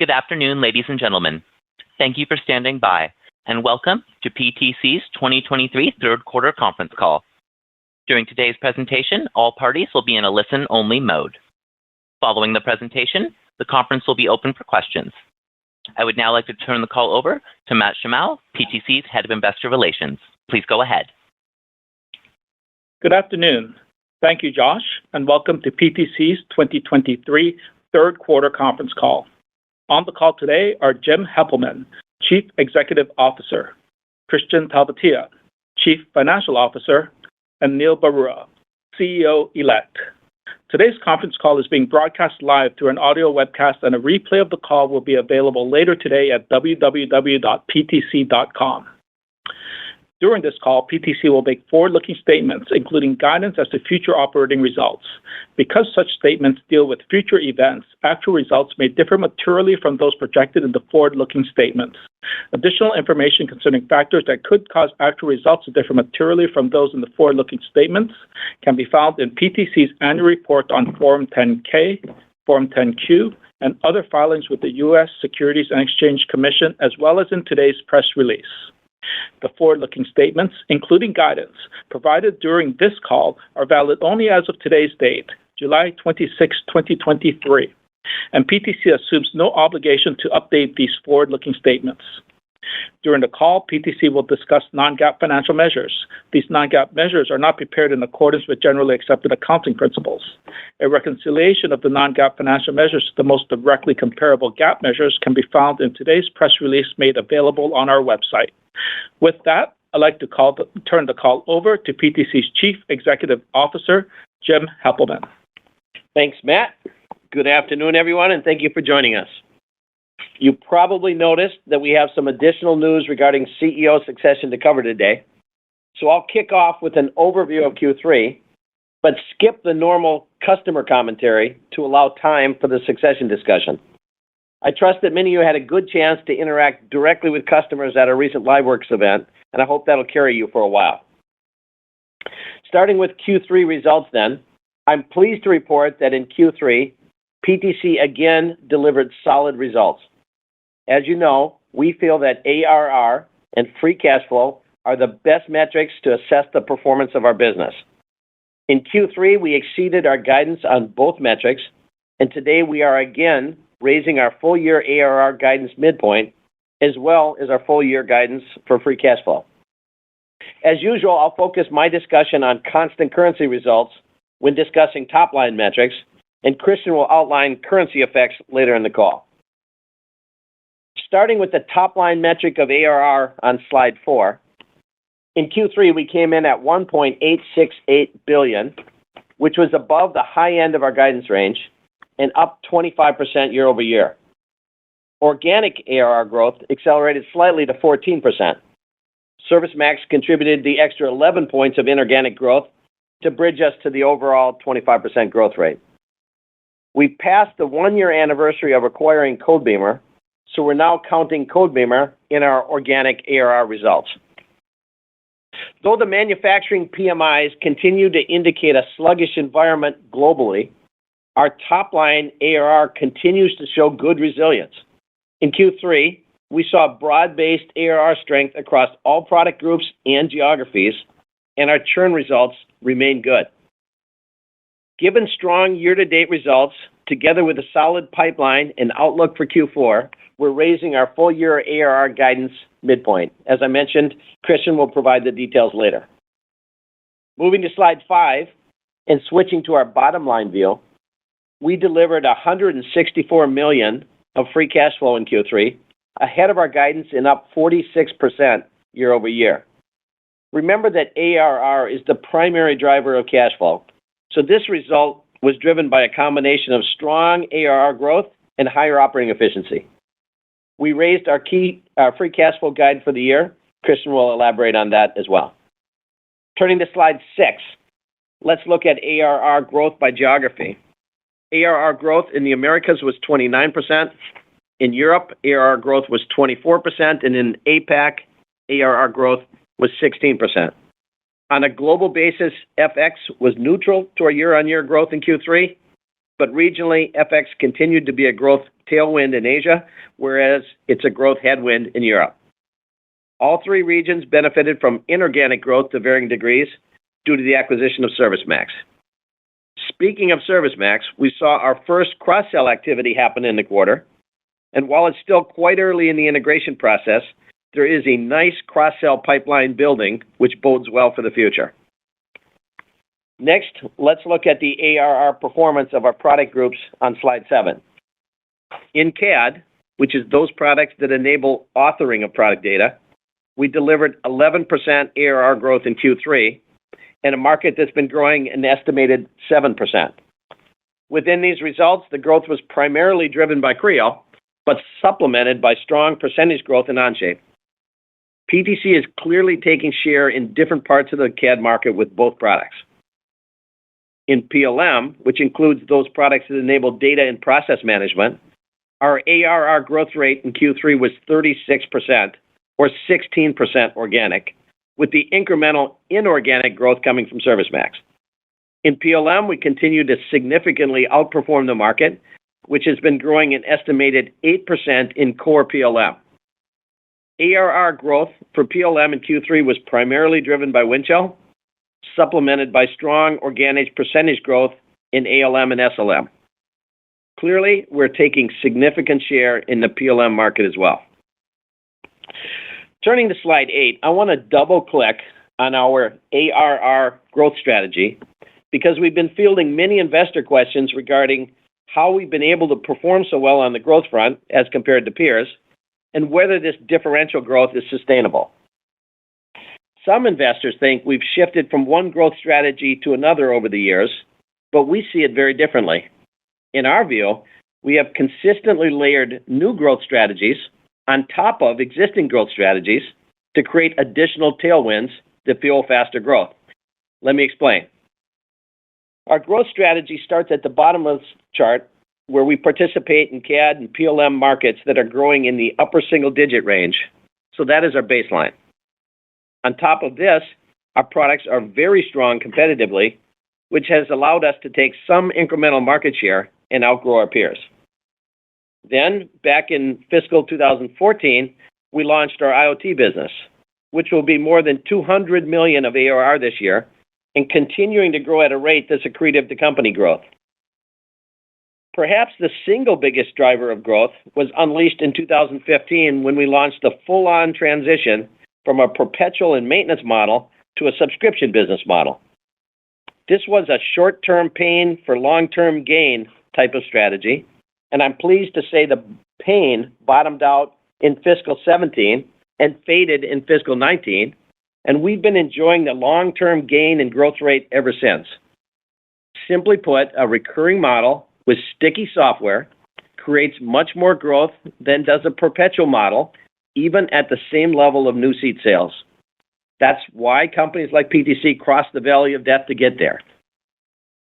Good afternoon, ladies and gentlemen. Thank you for standing by, and welcome to PTC's 2023 third quarter conference call. During today's presentation, all parties will be in a listen-only mode. Following the presentation, the conference will be open for questions. I would now like to turn the call over to Matt Shimao, PTC's Head of Investor Relations. Please go ahead. Good afternoon. Thank you, Josh, and welcome to PTC's 2023 third quarter conference call. On the call today are Jim Heppelmann, Chief Executive Officer, Kristian Talvitie, Chief Financial Officer, and Neil Barua, CEO-elect. Today's conference call is being broadcast live through an audio webcast, and a replay of the call will be available later today at www.ptc.com. During this call, PTC will make forward-looking statements, including guidance as to future operating results. Because such statements deal with future events, actual results may differ materially from those projected in the forward-looking statements. Additional information concerning factors that could cause actual results to differ materially from those in the forward-looking statements can be found in PTC's annual report on Form 10-K, Form 10-Q, and other filings with the U.S. Securities and Exchange Commission, as well as in today's press release. The forward-looking statements, including guidance, provided during this call are valid only as of today's date, July 26, 2023, and PTC assumes no obligation to update these forward-looking statements. During the call, PTC will discuss non-GAAP financial measures. These non-GAAP measures are not prepared in accordance with generally accepted accounting principles. A reconciliation of the non-GAAP financial measures to the most directly comparable GAAP measures can be found in today's press release made available on our website. With that, I'd like to turn the call over to PTC's Chief Executive Officer, Jim Heppelmann. Thanks, Matt. Good afternoon, everyone, and thank you for joining us. You probably noticed that we have some additional news regarding CEO succession to cover today, so I'll kick off with an overview of Q3, but skip the normal customer commentary to allow time for the succession discussion. I trust that many of you had a good chance to interact directly with customers at a recent LiveWorx event, and I hope that'll carry you for a while. Starting with Q3 results then, I'm pleased to report that in Q3, PTC again delivered solid results. As you know, we feel that ARR and free cash flow are the best metrics to assess the performance of our business. In Q3, we exceeded our guidance on both metrics, and today we are again raising our full-year ARR guidance midpoint, as well as our full-year guidance for free cash flow. As usual, I'll focus my discussion on constant currency results when discussing top-line metrics, and Kristian will outline currency effects later in the call. Starting with the top-line metric of ARR on slide 4, in Q3, we came in at $1.868 billion, which was above the high end of our guidance range and up 25% year over year. Organic ARR growth accelerated slightly to 14%. ServiceMax contributed the extra 11 points of inorganic growth to bridge us to the overall 25% growth rate. We passed the one-year anniversary of acquiring Codebeamer, so we're now counting Codebeamer in our organic ARR results. Though the manufacturing PMIs continue to indicate a sluggish environment globally, our top-line ARR continues to show good resilience. In Q3, we saw broad-based ARR strength across all product groups and geographies, and our churn results remain good. Given strong year-to-date results, together with a solid pipeline and outlook for Q4, we're raising our full-year ARR guidance midpoint. As I mentioned, Kristian will provide the details later. Moving to slide 5 and switching to our bottom line view, we delivered $164 million of free cash flow in Q3, ahead of our guidance and up 46% year over year. Remember that ARR is the primary driver of cash flow, so this result was driven by a combination of strong ARR growth and higher operating efficiency. We raised our free cash flow guide for the year. Kristian will elaborate on that as well. Turning to slide 6, let's look at ARR growth by geography. ARR growth in the Americas was 29%. In Europe, ARR growth was 24%, and in APAC, ARR growth was 16%. On a global basis, FX was neutral to our year-on-year growth in Q3, but regionally, FX continued to be a growth tailwind in Asia, whereas it's a growth headwind in Europe. All three regions benefited from inorganic growth to varying degrees due to the acquisition of ServiceMax. Speaking of ServiceMax, we saw our first cross-sell activity happen in the quarter, and while it's still quite early in the integration process, there is a nice cross-sell pipeline building, which bodes well for the future. Next, let's look at the ARR performance of our product groups on slide 7. In CAD, which is those products that enable authoring of product data, we delivered 11% ARR growth in Q3, in a market that's been growing an estimated 7%. Within these results, the growth was primarily driven by Creo, but supplemented by strong percentage growth in Onshape. PTC is clearly taking share in different parts of the CAD market with both products. In PLM, which includes those products that enable data and process management, our ARR growth rate in Q3 was 36%, or 16% organic, with the incremental inorganic growth coming from ServiceMax. In PLM, we continue to significantly outperform the market, which has been growing an estimated 8% in core PLM. ARR growth for PLM in Q3 was primarily driven by Windchill, supplemented by strong organic percentage growth in ALM and SLM. Clearly, we're taking significant share in the PLM market as well. Turning to slide 8, I want to double-click on our ARR growth strategy because we've been fielding many investor questions regarding how we've been able to perform so well on the growth front as compared to peers, and whether this differential growth is sustainable. Some investors think we've shifted from one growth strategy to another over the years, but we see it very differently. In our view, we have consistently layered new growth strategies on top of existing growth strategies to create additional tailwinds that fuel faster growth. Let me explain. Our growth strategy starts at the bottom of this chart, where we participate in CAD and PLM markets that are growing in the upper single-digit range. So that is our baseline. On top of this, our products are very strong competitively, which has allowed us to take some incremental market share and outgrow our peers. Then, back in fiscal 2014, we launched our IoT business, which will be more than $200 million of ARR this year and continuing to grow at a rate that's accretive to company growth. Perhaps the single biggest driver of growth was unleashed in 2015 when we launched the full-on transition from a perpetual and maintenance model to a subscription business model. This was a short-term pain for long-term gain type of strategy, and I'm pleased to say the pain bottomed out in fiscal 17 and faded in fiscal 19, and we've been enjoying the long-term gain and growth rate ever since. Simply put, a recurring model with sticky software creates much more growth than does a perpetual model, even at the same level of new seat sales. That's why companies like PTC cross the valley of death to get there.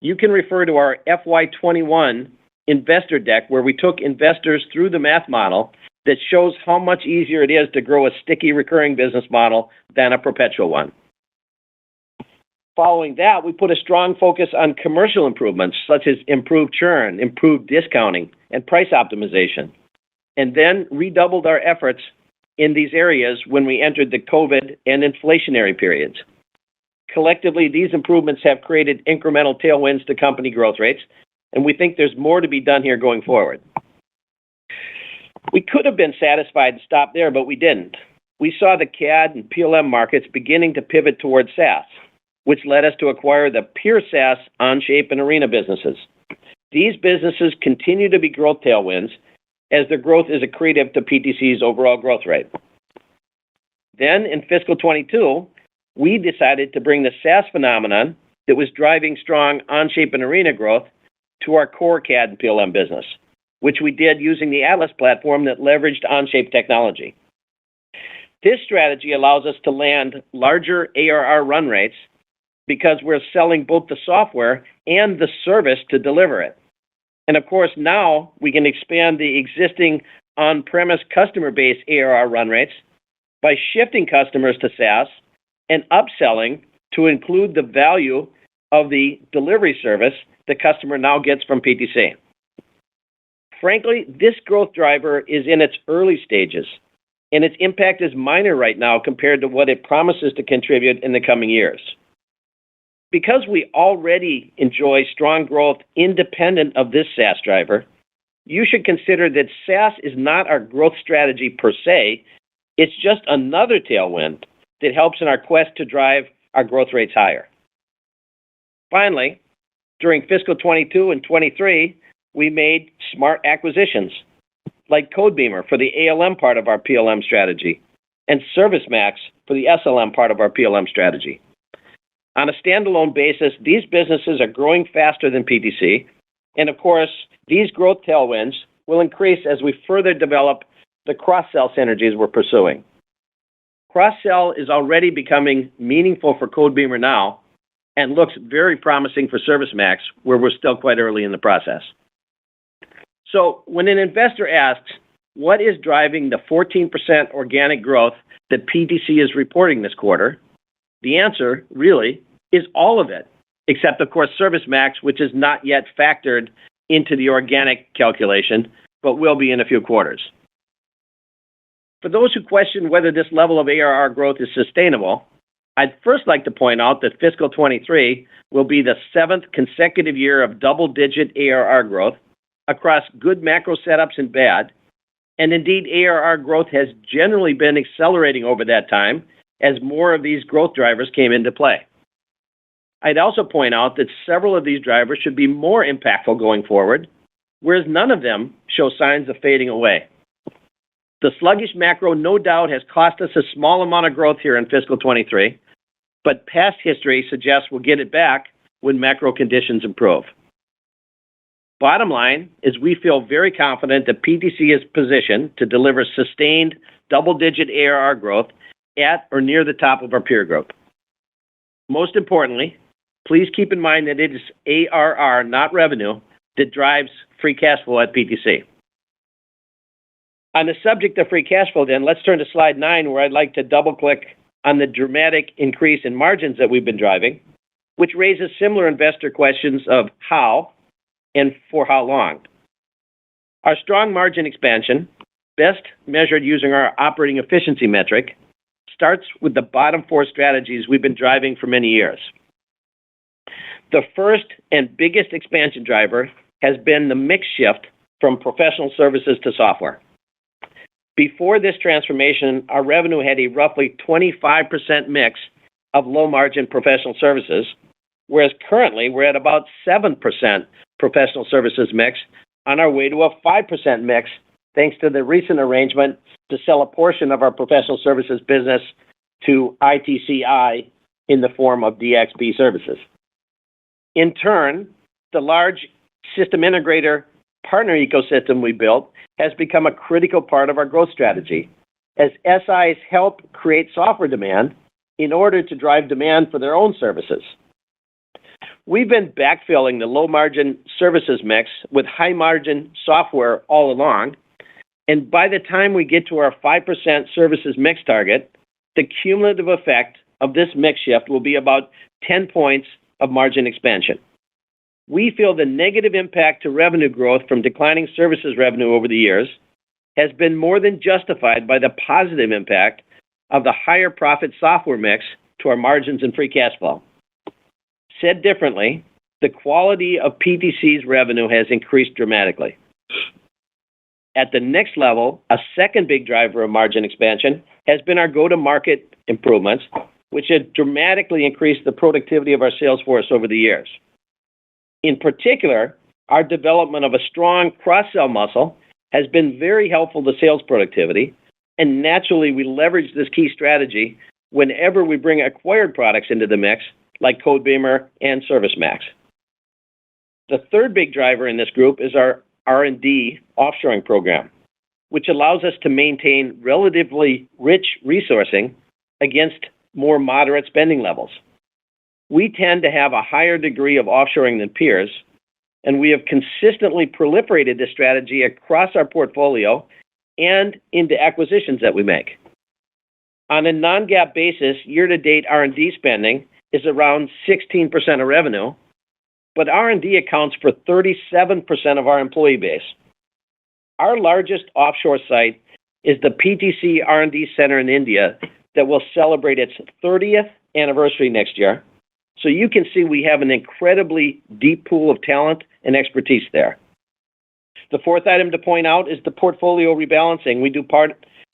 You can refer to our FY21 investor deck, where we took investors through the math model that shows how much easier it is to grow a sticky recurring business model than a perpetual one. Following that, we put a strong focus on commercial improvements, such as improved churn, improved discounting, and price optimization, and then redoubled our efforts in these areas when we entered the COVID and inflationary periods. Collectively, these improvements have created incremental tailwinds to company growth rates, and we think there's more to be done here going forward. We could have been satisfied and stopped there, but we didn't. We saw the CAD and PLM markets beginning to pivot towards SaaS, which led us to acquire the pure SaaS Onshape and Arena businesses. These businesses continue to be growth tailwinds as their growth is accretive to PTC's overall growth rate. Then, in fiscal 22, we decided to bring the SaaS phenomenon that was driving strong Onshape and Arena growth to our core CAD and PLM business, which we did using the Atlas platform that leveraged Onshape technology. This strategy allows us to land larger ARR run rates because we're selling both the software and the service to deliver it. And of course, now we can expand the existing on-premise customer base ARR run rates by shifting customers to SaaS and upselling to include the value of the delivery service the customer now gets from PTC. Frankly, this growth driver is in its early stages, and its impact is minor right now compared to what it promises to contribute in the coming years. Because we already enjoy strong growth independent of this SaaS driver, you should consider that SaaS is not our growth strategy per se, it's just another tailwind that helps in our quest to drive our growth rates higher. Finally, during fiscal 22 and 23, we made smart acquisitions like Codebeamer for the ALM part of our PLM strategy and ServiceMax for the SLM part of our PLM strategy. On a standalone basis, these businesses are growing faster than PTC, and of course, these growth tailwinds will increase as we further develop the cross-sell synergies we're pursuing. Cross-sell is already becoming meaningful for Codebeamer now and looks very promising for ServiceMax, where we're still quite early in the process. So when an investor asks, what is driving the 14% organic growth that PTC is reporting this quarter, the answer really is all of it, except, of course, ServiceMax, which is not yet factored into the organic calculation, but will be in a few quarters. For those who question whether this level of ARR growth is sustainable, I'd first like to point out that fiscal 23 will be the 7th consecutive year of double-digit ARR growth across good macro setups and bad, and indeed ARR growth has generally been accelerating over that time as more of these growth drivers came into play. I'd also point out that several of these drivers should be more impactful going forward, whereas none of them show signs of fading away. The sluggish macro no doubt has cost us a small amount of growth here in fiscal 23, but past history suggests we'll get it back when macro conditions improve. Bottom line is we feel very confident that PTC is positioned to deliver sustained double-digit ARR growth at or near the top of our peer group. Most importantly, please keep in mind that it is ARR, not revenue, that drives free cash flow at PTC. On the subject of free cash flow, then, let's turn to slide 9, where I'd like to double-click on the dramatic increase in margins that we've been driving, which raises similar investor questions of how and for how long. Our strong margin expansion, best measured using our operating efficiency metric, starts with the bottom 4 strategies we've been driving for many years. The first and biggest expansion driver has been the mix shift from professional services to software. Before this transformation, our revenue had a roughly 25% mix of low-margin professional services, whereas currently we're at about 7% professional services mix on our way to a 5% mix, thanks to the recent arrangement to sell a portion of our professional services business to ITCI in the form of DXP services. In turn, the large system integrator partner ecosystem we built has become a critical part of our growth strategy, as SIs help create software demand in order to drive demand for their own services. We've been backfilling the low-margin services mix with high-margin software all along, and by the time we get to our 5% services mix target, the cumulative effect of this mix shift will be about 10 points of margin expansion. We feel the negative impact to revenue growth from declining services revenue over the years has been more than justified by the positive impact of the higher profit software mix to our margins and free cash flow. Said differently, the quality of PTC's revenue has increased dramatically. At the next level, a second big driver of margin expansion has been our go-to-market improvements, which have dramatically increased the productivity of our sales force over the years. In particular, our development of a strong cross-sell muscle has been very helpful to sales productivity, and naturally we leverage this key strategy whenever we bring acquired products into the mix, like Codebeamer and ServiceMax. The third big driver in this group is our R&D offshoring program, which allows us to maintain relatively rich resourcing against more moderate spending levels. We tend to have a higher degree of offshoring than peers, and we have consistently proliferated this strategy across our portfolio and into acquisitions that we make. On a non-GAAP basis, year-to-date R&D spending is around 16% of revenue, but R&D accounts for 37% of our employee base. Our largest offshore site is the PTC R&D Center in India that will celebrate its 30th anniversary next year. So you can see we have an incredibly deep pool of talent and expertise there. The fourth item to point out is the portfolio rebalancing we do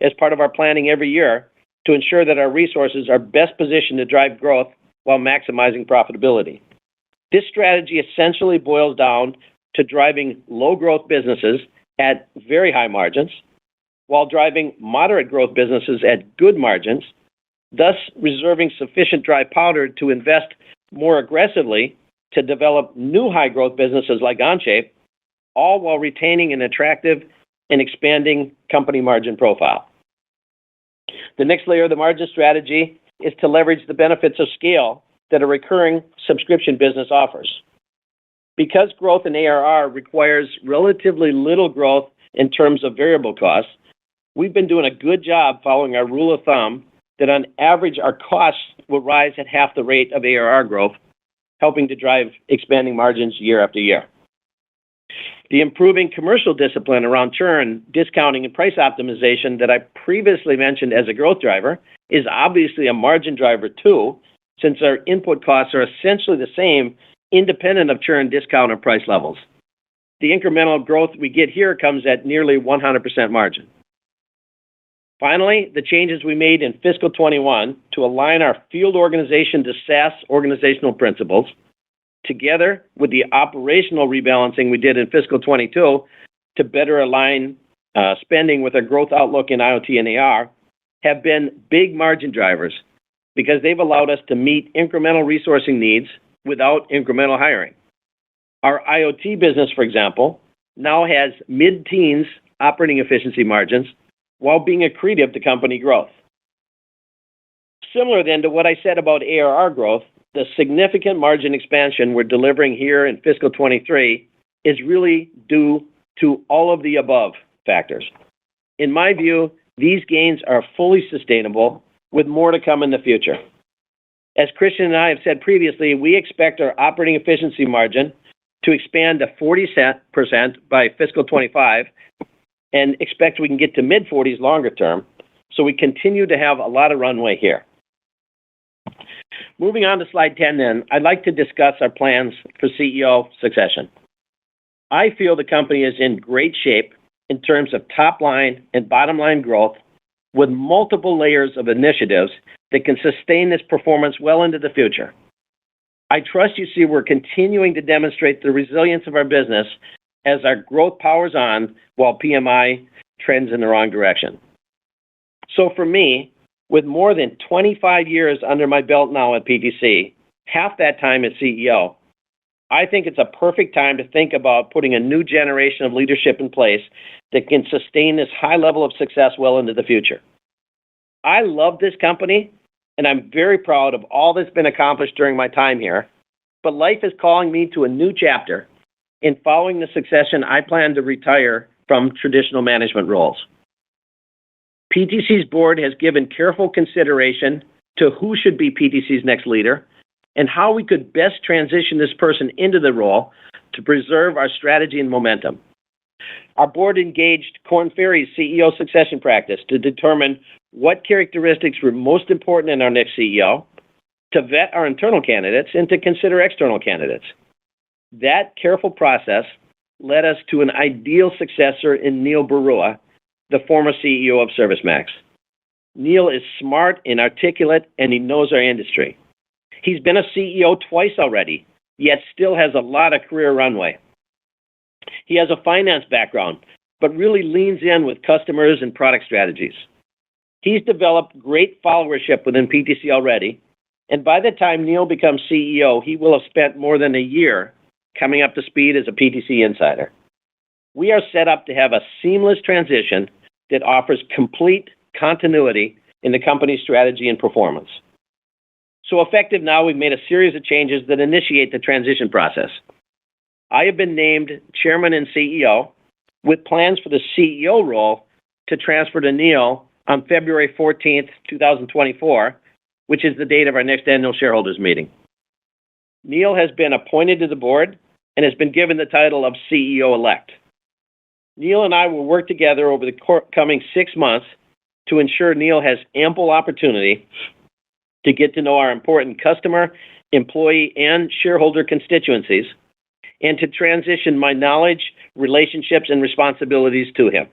as part of our planning every year to ensure that our resources are best positioned to drive growth while maximizing profitability. This strategy essentially boils down to driving low-growth businesses at very high margins while driving moderate growth businesses at good margins, thus reserving sufficient dry powder to invest more aggressively to develop new high-growth businesses like Onshape, all while retaining an attractive and expanding company margin profile. The next layer of the margin strategy is to leverage the benefits of scale that a recurring subscription business offers. Because growth in ARR requires relatively little growth in terms of variable costs, we've been doing a good job following our rule of thumb that on average our costs will rise at half the rate of ARR growth, helping to drive expanding margins year after year. The improving commercial discipline around churn, discounting, and price optimization that I previously mentioned as a growth driver is obviously a margin driver too, since our input costs are essentially the same, independent of churn, discount, or price levels. The incremental growth we get here comes at nearly 100% margin. Finally, the changes we made in fiscal 21 to align our field organization to SaaS organizational principles, together with the operational rebalancing we did in fiscal 22 to better align spending with our growth outlook in IoT and AR, have been big margin drivers because they've allowed us to meet incremental resourcing needs without incremental hiring. Our IoT business, for example, now has mid-teens operating efficiency margins while being accretive to company growth. Similar then to what I said about ARR growth, the significant margin expansion we're delivering here in fiscal 23 is really due to all of the above factors. In my view, these gains are fully sustainable with more to come in the future. As Christian and I have said previously, we expect our operating efficiency margin to expand to 40% by fiscal 25 and expect we can get to mid-40s longer term, so we continue to have a lot of runway here. Moving on to slide 10 then, I'd like to discuss our plans for CEO succession. I feel the company is in great shape in terms of top line and bottom line growth with multiple layers of initiatives that can sustain this performance well into the future. I trust you see we're continuing to demonstrate the resilience of our business as our growth powers on while PMI trends in the wrong direction. So for me, with more than 25 years under my belt now at PTC, half that time as CEO, I think it's a perfect time to think about putting a new generation of leadership in place that can sustain this high level of success well into the future. I love this company, and I'm very proud of all that's been accomplished during my time here, but life is calling me to a new chapter. In following the succession, I plan to retire from traditional management roles. PTC's board has given careful consideration to who should be PTC's next leader and how we could best transition this person into the role to preserve our strategy and momentum. Our board engaged Korn Ferry's CEO succession practice to determine what characteristics were most important in our next CEO, to vet our internal candidates, and to consider external candidates. That careful process led us to an ideal successor in Neil Barua, the former CEO of ServiceMax. Neil is smart and articulate, and he knows our industry. He's been a CEO twice already, yet still has a lot of career runway. He has a finance background, but really leans in with customers and product strategies. He's developed great followership within PTC already, and by the time Neil becomes CEO, he will have spent more than a year coming up to speed as a PTC insider. We are set up to have a seamless transition that offers complete continuity in the company's strategy and performance. So effective now, we've made a series of changes that initiate the transition process. I have been named Chairman and CEO with plans for the CEO role to transfer to Neil on February 14th, 2024, which is the date of our next annual shareholders meeting. Neil has been appointed to the board and has been given the title of CEO-elect. Neil and I will work together over the coming 6 months to ensure Neil has ample opportunity to get to know our important customer, employee, and shareholder constituencies, and to transition my knowledge, relationships, and responsibilities to him.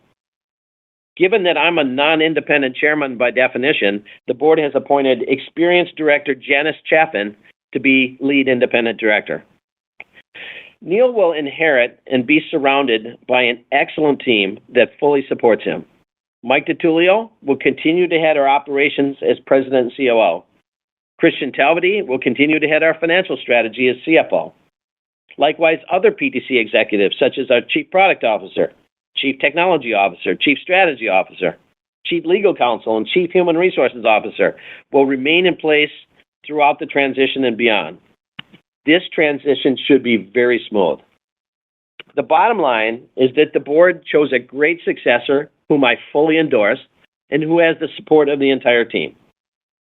Given that I'm a non-independent chairman by definition, the board has appointed experienced director Janice Chaffin to be lead independent director. Neil will inherit and be surrounded by an excellent team that fully supports him. Mike DiTullio will continue to head our operations as president and COO. Christian Talbody will continue to head our financial strategy as CFO. Likewise, other PTC executives, such as our Chief Product Officer, Chief Technology Officer, Chief Strategy Officer, Chief Legal Counsel, and Chief Human Resources Officer, will remain in place throughout the transition and beyond. This transition should be very smooth. The bottom line is that the board chose a great successor whom I fully endorse and who has the support of the entire team.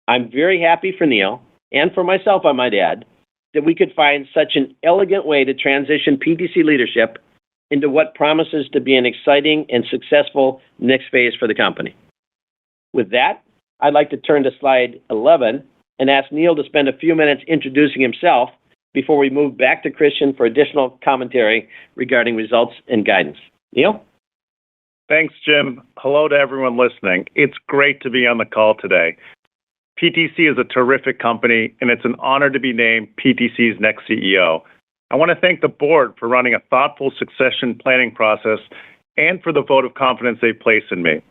I'm very happy for Neil, and for myself, I might add, that we could find such an elegant way to transition PTC leadership into what promises to be an exciting and successful next phase for the company. With that, I'd like to turn to slide 11 and ask Neil to spend a few minutes introducing himself before we move back to Christian for additional commentary regarding results and guidance. Neil? Thanks, Jim. Hello to everyone listening. It's great to be on the call today. PTC is a terrific company, and it's an honor to be named PTC's next CEO. I want to thank the board for running a thoughtful succession planning process and for the vote of confidence they placed in me.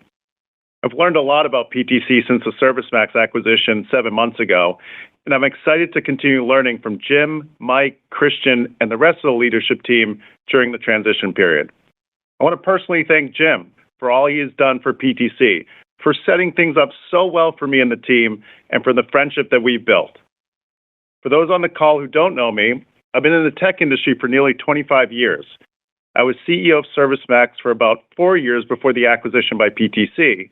I've learned a lot about PTC since the ServiceMax acquisition 7 months ago, and I'm excited to continue learning from Jim, Mike, Christian, and the rest of the leadership team during the transition period. I want to personally thank Jim for all he has done for PTC, for setting things up so well for me and the team, and for the friendship that we've built. For those on the call who don't know me, I've been in the tech industry for nearly 25 years. I was CEO of ServiceMax for about 4 years before the acquisition by PTC.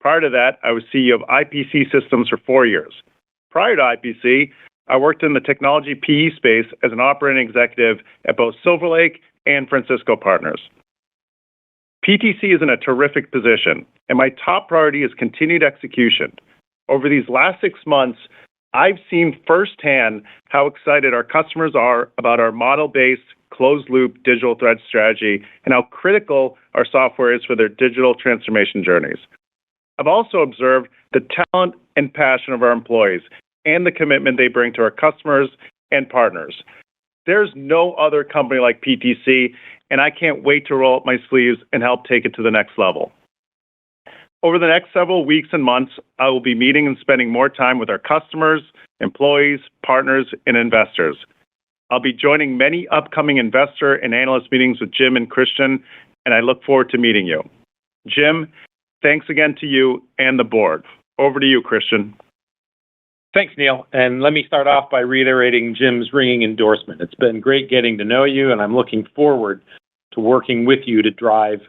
Prior to that, I was CEO of IPC Systems for 4 years. Prior to IPC, I worked in the technology PE space as an operating executive at both Silver Lake and Francisco Partners. PTC is in a terrific position, and my top priority is continued execution. Over these last 6 months, I've seen firsthand how excited our customers are about our model-based, closed-loop digital thread strategy and how critical our software is for their digital transformation journeys. I've also observed the talent and passion of our employees and the commitment they bring to our customers and partners. There's no other company like PTC, and I can't wait to roll up my sleeves and help take it to the next level. Over the next several weeks and months, I will be meeting and spending more time with our customers, employees, partners, and investors. I'll be joining many upcoming investor and analyst meetings with Jim and Christian, and I look forward to meeting you. Jim, thanks again to you and the board. Over to you, Christian. Thanks, Neil. And let me start off by reiterating Jim's ringing endorsement. It's been great getting to know you, and I'm looking forward to working with you to drive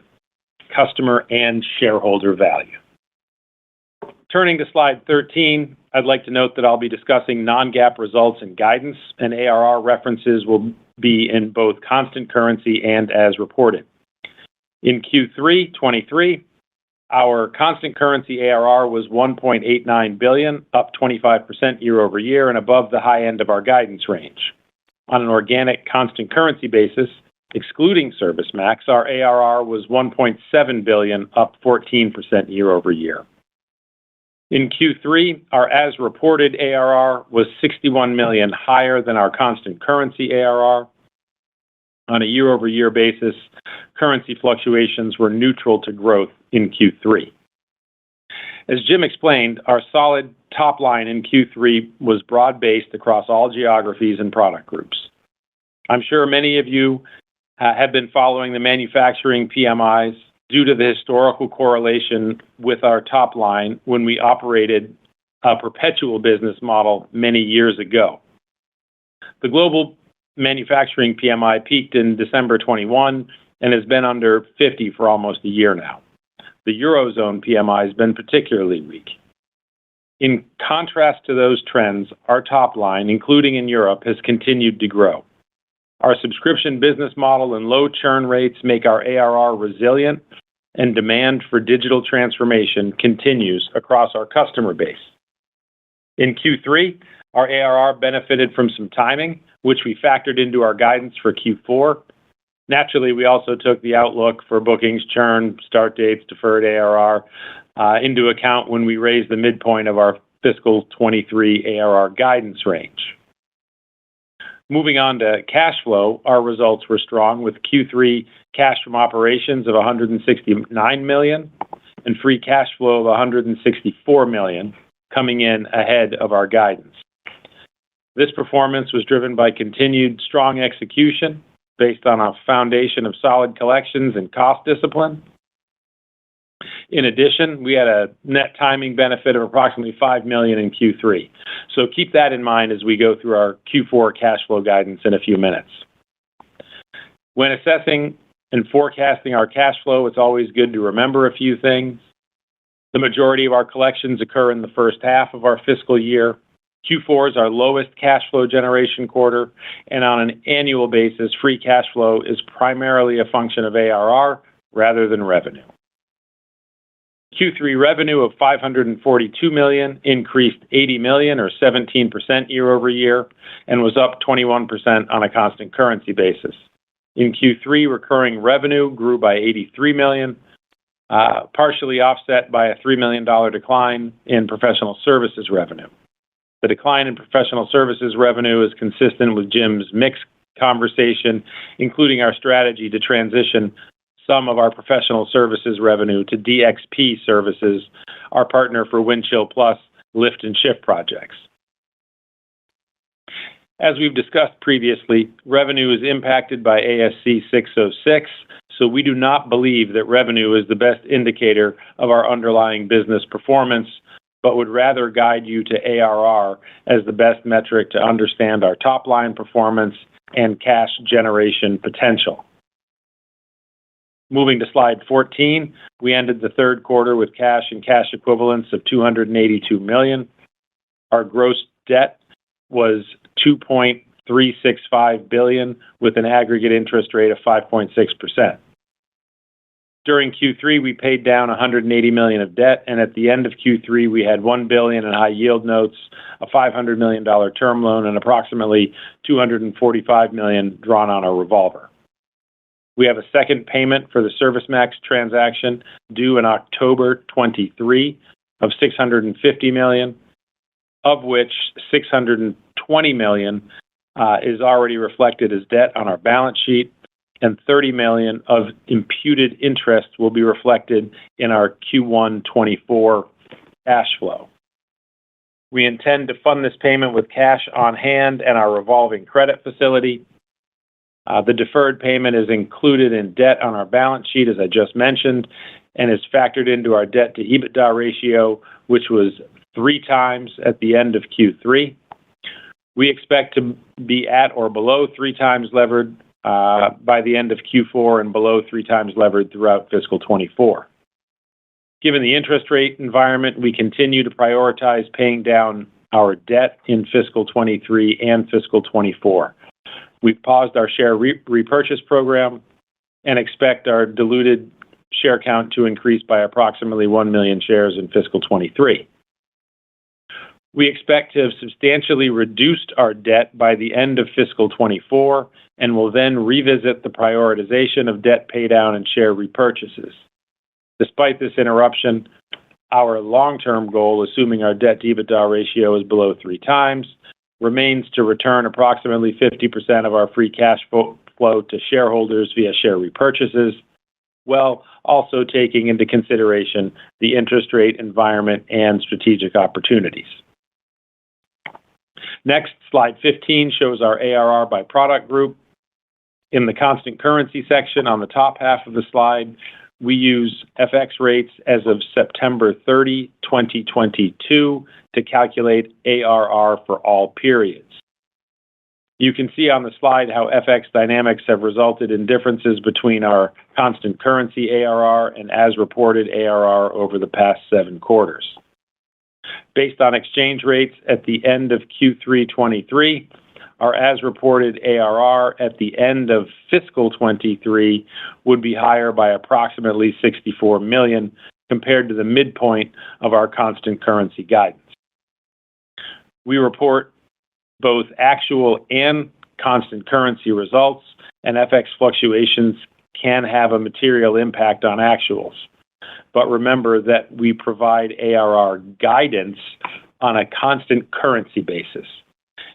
customer and shareholder value. Turning to slide 13, I'd like to note that I'll be discussing non-GAAP results and guidance, and ARR references will be in both constant currency and as reported. In Q3 23, our constant currency ARR was $1.89 billion, up 25% year over year and above the high end of our guidance range. On an organic constant currency basis, excluding ServiceMax, our ARR was $1.7 billion, up 14% year over year. In Q3, our as-reported ARR was $61 million higher than our constant currency ARR. On a year-over-year basis, currency fluctuations were neutral to growth in Q3. As Jim explained, our solid top line in Q3 was broad-based across all geographies and product groups. I'm sure many of you have been following the manufacturing PMIs due to the historical correlation with our top line when we operated a perpetual business model many years ago. The global manufacturing PMI peaked in December 21 and has been under 50 for almost a year now. The Eurozone PMI has been particularly weak. In contrast to those trends, our top line, including in Europe, has continued to grow. Our subscription business model and low churn rates make our ARR resilient, and demand for digital transformation continues across our customer base. In Q3, our ARR benefited from some timing, which we factored into our guidance for Q4. Naturally, we also took the outlook for bookings, churn, start dates, deferred ARR into account when we raised the midpoint of our fiscal 23 ARR guidance range. Moving on to cash flow, our results were strong with Q3 cash from operations of $169 million and free cash flow of $164 million, coming in ahead of our guidance. This performance was driven by continued strong execution based on a foundation of solid collections and cost discipline. In addition, we had a net timing benefit of approximately $5 million in Q3. So keep that in mind as we go through our Q4 cash flow guidance in a few minutes. When assessing and forecasting our cash flow, it's always good to remember a few things. The majority of our collections occur in the first half of our fiscal year. Q4 is our lowest cash flow generation quarter, and on an annual basis, free cash flow is primarily a function of ARR rather than revenue. Q3 revenue of $542 million increased $80 million or 17% year over year and was up 21% on a constant currency basis. In Q3, recurring revenue grew by $83 million, partially offset by a $3 million decline in professional services revenue. The decline in professional services revenue is consistent with Jim's mix conversation, including our strategy to transition some of our professional services revenue to DXP Services, our partner for Windchill Plus lift and shift projects. As we've discussed previously, revenue is impacted by ASC 606, so we do not believe that revenue is the best indicator of our underlying business performance, but would rather guide you to ARR as the best metric to understand our top-line performance and cash generation potential. Moving to slide 14, we ended the third quarter with cash and cash equivalents of $282 million. Our gross debt was $2.365 billion with an aggregate interest rate of 5.6%. During Q3, we paid down $180 million of debt, and at the end of Q3, we had $1 billion in high-yield notes, a $500 million term loan, and approximately $245 million drawn on our revolver. We have a second payment for the ServiceMax transaction due in October 23 of $650 million, of which $620 million is already reflected as debt on our balance sheet, and $30 million of imputed interest will be reflected in our Q1 24 cash flow. We intend to fund this payment with cash on hand and our revolving credit facility. The deferred payment is included in debt on our balance sheet, as I just mentioned, and is factored into our debt to EBITDA ratio, which was 3 times at the end of Q3. We expect to be at or below 3 times levered by the end of Q4 and below 3 times levered throughout fiscal 24. Given the interest rate environment, we continue to prioritize paying down our debt in fiscal 23 and fiscal 24. We've paused our share repurchase program and expect our diluted share count to increase by approximately 1 million shares in fiscal 23. We expect to have substantially reduced our debt by the end of fiscal 24 and will then revisit the prioritization of debt paydown and share repurchases. Despite this interruption, our long-term goal, assuming our debt to EBITDA ratio is below 3 times, remains to return approximately 50% of our free cash flow to shareholders via share repurchases, while also taking into consideration the interest rate environment and strategic opportunities. Next, slide 15 shows our ARR by product group. In the constant currency section on the top half of the slide, we use FX rates as of September 30, 2022 to calculate ARR for all periods. You can see on the slide how FX dynamics have resulted in differences between our constant currency ARR and as reported ARR over the past 7 quarters. Based on exchange rates at the end of Q3 23, our as-reported ARR at the end of fiscal 23 would be higher by approximately $64 million compared to the midpoint of our constant currency guidance. We report both actual and constant currency results, and FX fluctuations can have a material impact on actuals. But remember that we provide ARR guidance on a constant currency basis.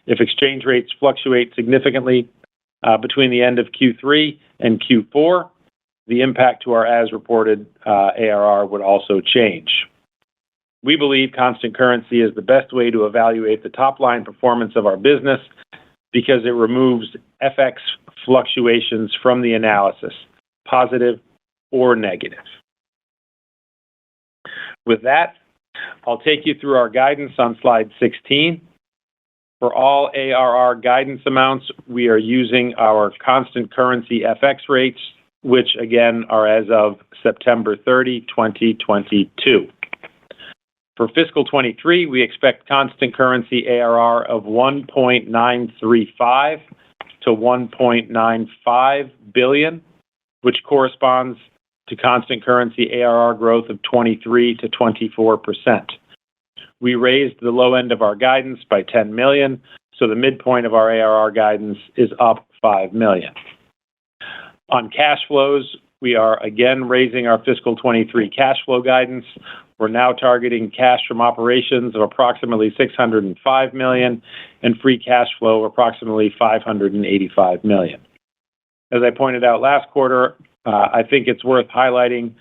If exchange rates fluctuate significantly between the end of Q3 and Q4, the impact to our as-reported ARR would also change. We believe constant currency is the best way to evaluate the top-line performance of our business because it removes FX fluctuations from the analysis, positive or negative. With that, I'll take you through our guidance on slide 16. For all ARR guidance amounts, we are using our constant currency FX rates, which again are as of September 30, 2022. For fiscal 23, we expect constant currency ARR of $1.935 to $1.95 billion, which corresponds to constant currency ARR growth of 23 to 24%. We raised the low end of our guidance by $10 million, so the midpoint of our ARR guidance is up $5 million. On cash flows, we are again raising our fiscal 23 cash flow guidance. We're now targeting cash from operations of approximately $605 million and free cash flow of approximately $585 million. As I pointed out last quarter, I think it's worth highlighting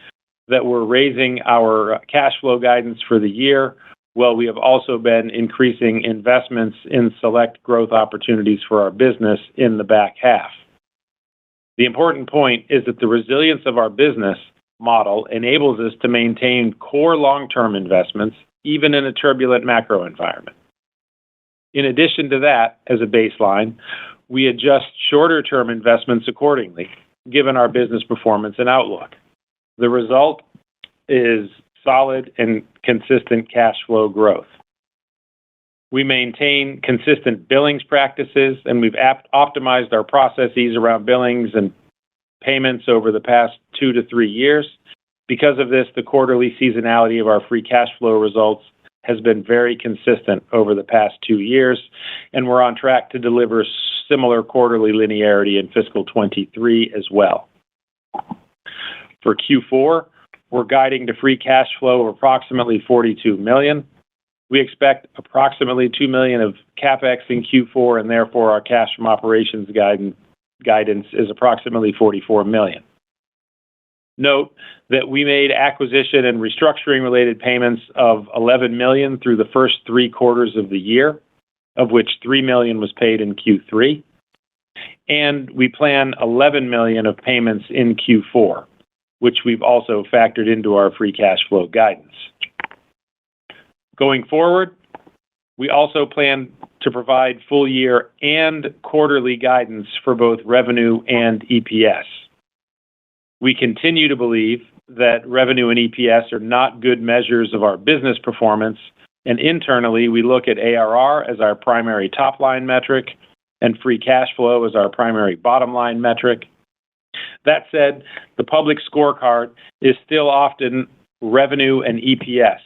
that we're raising our cash flow guidance for the year, while we have also been increasing investments in select growth opportunities for our business in the back half. The important point is that the resilience of our business model enables us to maintain core long-term investments, even in a turbulent macro environment. In addition to that, as a baseline, we adjust shorter-term investments accordingly, given our business performance and outlook. The result is solid and consistent cash flow growth. We maintain consistent billings practices, and we've optimized our processes around billings and payments over the past 2 to 3 years. Because of this, the quarterly seasonality of our free cash flow results has been very consistent over the past 2 years, and we're on track to deliver similar quarterly linearity in fiscal 23 as well. For Q4, we're guiding to free cash flow of approximately $42 million. We expect approximately $2 million of CapEx in Q4, and therefore our cash from operations guidance is approximately $44 million. Note that we made acquisition and restructuring related payments of $11 million through the first 3 quarters of the year, of which $3 million was paid in Q3. And we plan $11 million of payments in Q4, which we've also factored into our free cash flow guidance. Going forward, we also plan to provide full year and quarterly guidance for both revenue and EPS. We continue to believe that revenue and EPS are not good measures of our business performance, and internally we look at ARR as our primary top-line metric and free cash flow as our primary bottom-line metric. That said, the public scorecard is still often revenue and EPS.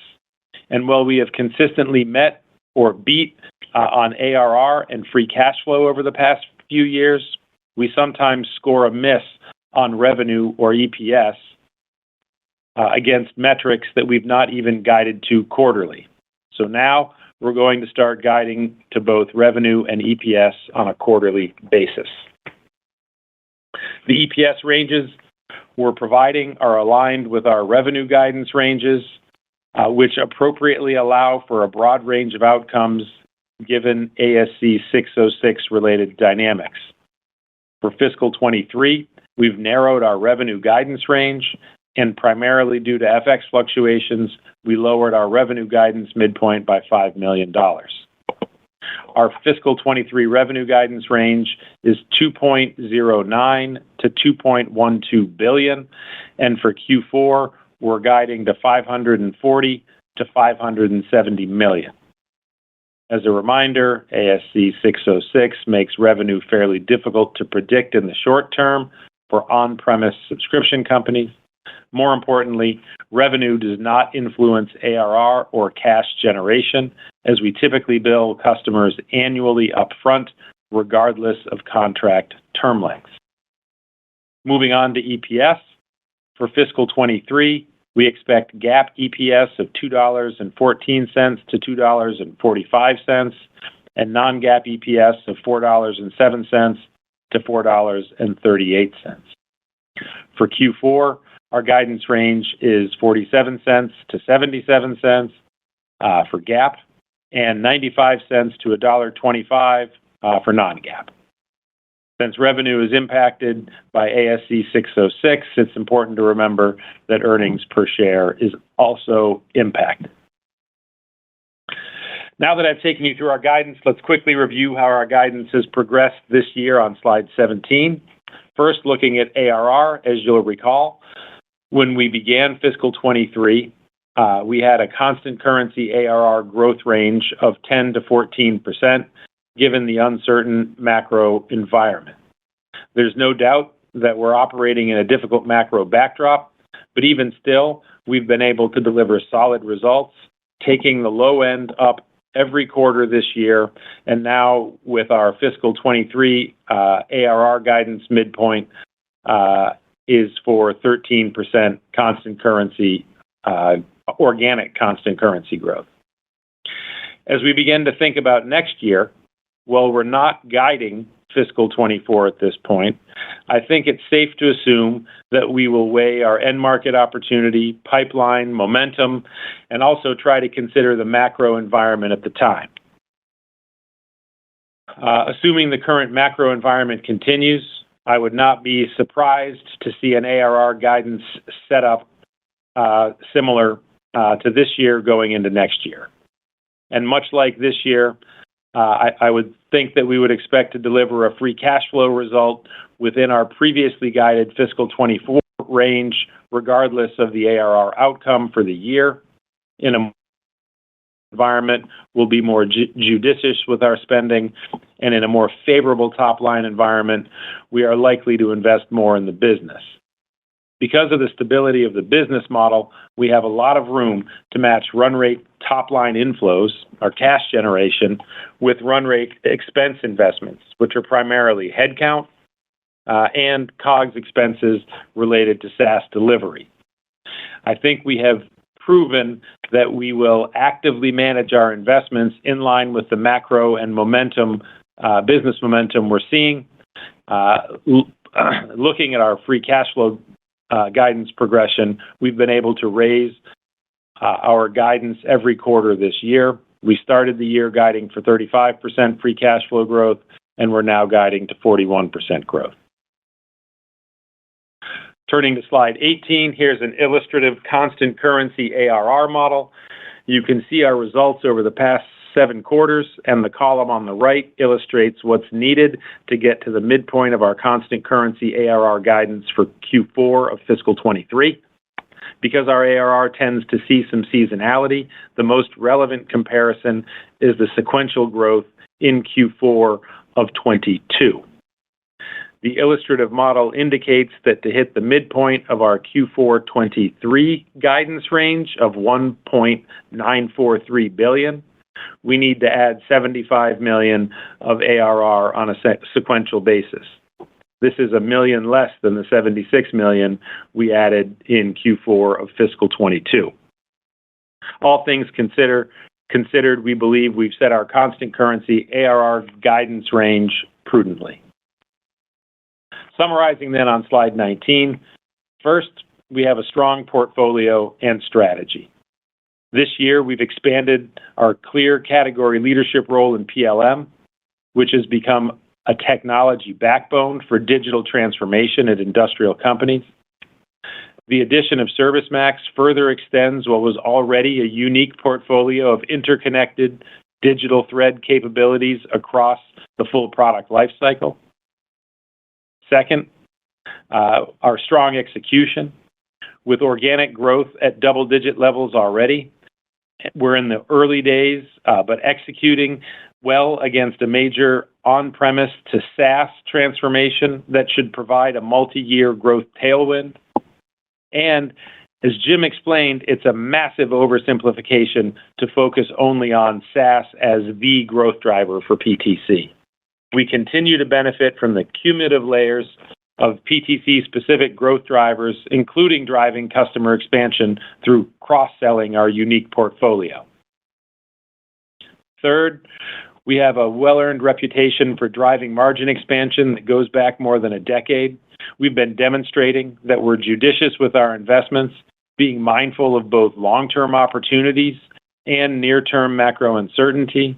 And while we have consistently met or beat on ARR and free cash flow over the past few years, we sometimes score a miss on revenue or EPS against metrics that we've not even guided to quarterly. So now we're going to start guiding to both revenue and EPS on a quarterly basis. The EPS ranges we're providing are aligned with our revenue guidance ranges, which appropriately allow for a broad range of outcomes given ASC 606 related dynamics. For fiscal 23, we've narrowed our revenue guidance range, and primarily due to FX fluctuations, we lowered our revenue guidance midpoint by $5 million. Our fiscal 23 revenue guidance range is $2.09 to $2.12 billion, and for Q4, we're guiding to $540 to $570 million. As a reminder, ASC 606 makes revenue fairly difficult to predict in the short term for on-premise subscription companies. More importantly, revenue does not influence ARR or cash generation, as we typically bill customers annually upfront, regardless of contract term lengths. Moving on to EPS. For fiscal 23, we expect GAAP EPS of $2.14 to $2.45, and non-GAAP EPS of $4.07 to $4.38. For Q4, our guidance range is 47 to 77 cents for GAAP and 95 cents to $1.25 for non-GAAP. Since revenue is impacted by ASC 606, it's important to remember that earnings per share is also impacted. Now that I've taken you through our guidance, let's quickly review how our guidance has progressed this year on slide 17. First, looking at ARR, as you'll recall, when we began fiscal 23, we had a constant currency ARR growth range of 10 to 14%, given the uncertain macro environment. There's no doubt that we're operating in a difficult macro backdrop, but even still, we've been able to deliver solid results, taking the low end up every quarter this year, and now with our fiscal 23 ARR guidance midpoint is for 13% constant currency, organic constant currency growth. As we begin to think about next year, while we're not guiding fiscal 24 at this point, I think it's safe to assume that we will weigh our end market opportunity, pipeline, momentum, and also try to consider the macro environment at the time. Assuming the current macro environment continues, I would not be surprised to see an ARR guidance set up similar to this year going into next year. And much like this year, I would think that we would expect to deliver a free cash flow result within our previously guided fiscal 24 range, regardless of the ARR outcome for the year. In a environment, we'll be more judicious with our spending, and in a more favorable top-line environment, we are likely to invest more in the business. Because of the stability of the business model, we have a lot of room to match run rate top-line inflows, our cash generation, with run rate expense investments, which are primarily headcount and COGS expenses related to SaaS delivery. I think we have proven that we will actively manage our investments in line with the macro and momentum, business momentum we're seeing. Looking at our free cash flow guidance progression, we've been able to raise our guidance every quarter this year. We started the year guiding for 35% free cash flow growth, and we're now guiding to 41% growth. Turning to slide 18, here's an illustrative constant currency ARR model. You can see our results over the past 7 quarters, and the column on the right illustrates what's needed to get to the midpoint of our constant currency ARR guidance for Q4 of fiscal 23. Because our ARR tends to see some seasonality, the most relevant comparison is the sequential growth in Q4 of 22. The illustrative model indicates that to hit the midpoint of our Q4 23 guidance range of $1.943 billion, we need to add $75 million of ARR on a sequential basis. This is $1 million less than the $76 million we added in Q4 of fiscal 22. All things considered, we believe we've set our constant currency ARR guidance range prudently. Summarizing then on slide 19, first, we have a strong portfolio and strategy. This year, we've expanded our clear category leadership role in PLM, which has become a technology backbone for digital transformation at industrial companies. The addition of ServiceMax further extends what was already a unique portfolio of interconnected digital thread capabilities across the full product lifecycle. Second, our strong execution. With organic growth at double-digit levels already, We're in the early days, but executing well against a major on-premise to SaaS transformation that should provide a multi-year growth tailwind. And as Jim explained, it's a massive oversimplification to focus only on SaaS as the growth driver for PTC. We continue to benefit from the cumulative layers of PTC-specific growth drivers, including driving customer expansion through cross-selling our unique portfolio. Third, we have a well-earned reputation for driving margin expansion that goes back more than a decade. We've been demonstrating that we're judicious with our investments, being mindful of both long-term opportunities and near-term macro uncertainty.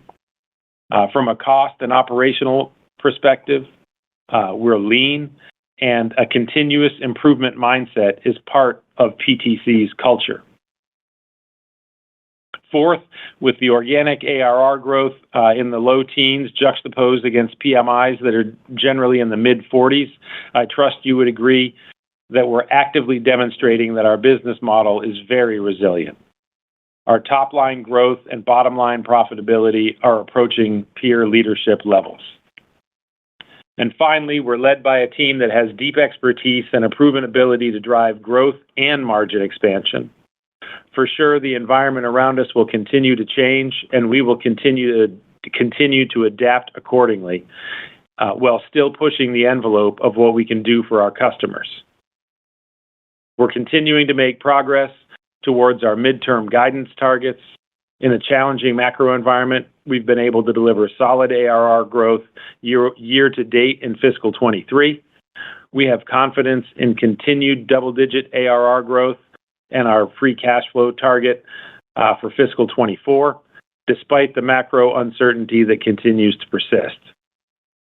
From a cost and operational perspective, we're lean, and a continuous improvement mindset is part of PTC's culture. Fourth, with the organic ARR growth in the low teens juxtaposed against PMIs that are generally in the mid-40s, I trust you would agree that we're actively demonstrating that our business model is very resilient. Our top-line growth and bottom-line profitability are approaching peer leadership levels. And finally, we're led by a team that has deep expertise and a proven ability to drive growth and margin expansion. For sure, the environment around us will continue to change, and we will continue to adapt accordingly, while still pushing the envelope of what we can do for our customers. We're continuing to make progress towards our midterm guidance targets. In a challenging macro environment, we've been able to deliver solid ARR growth year to date in fiscal 23. We have confidence in continued double-digit ARR growth and our free cash flow target for fiscal 24, despite the macro uncertainty that continues to persist.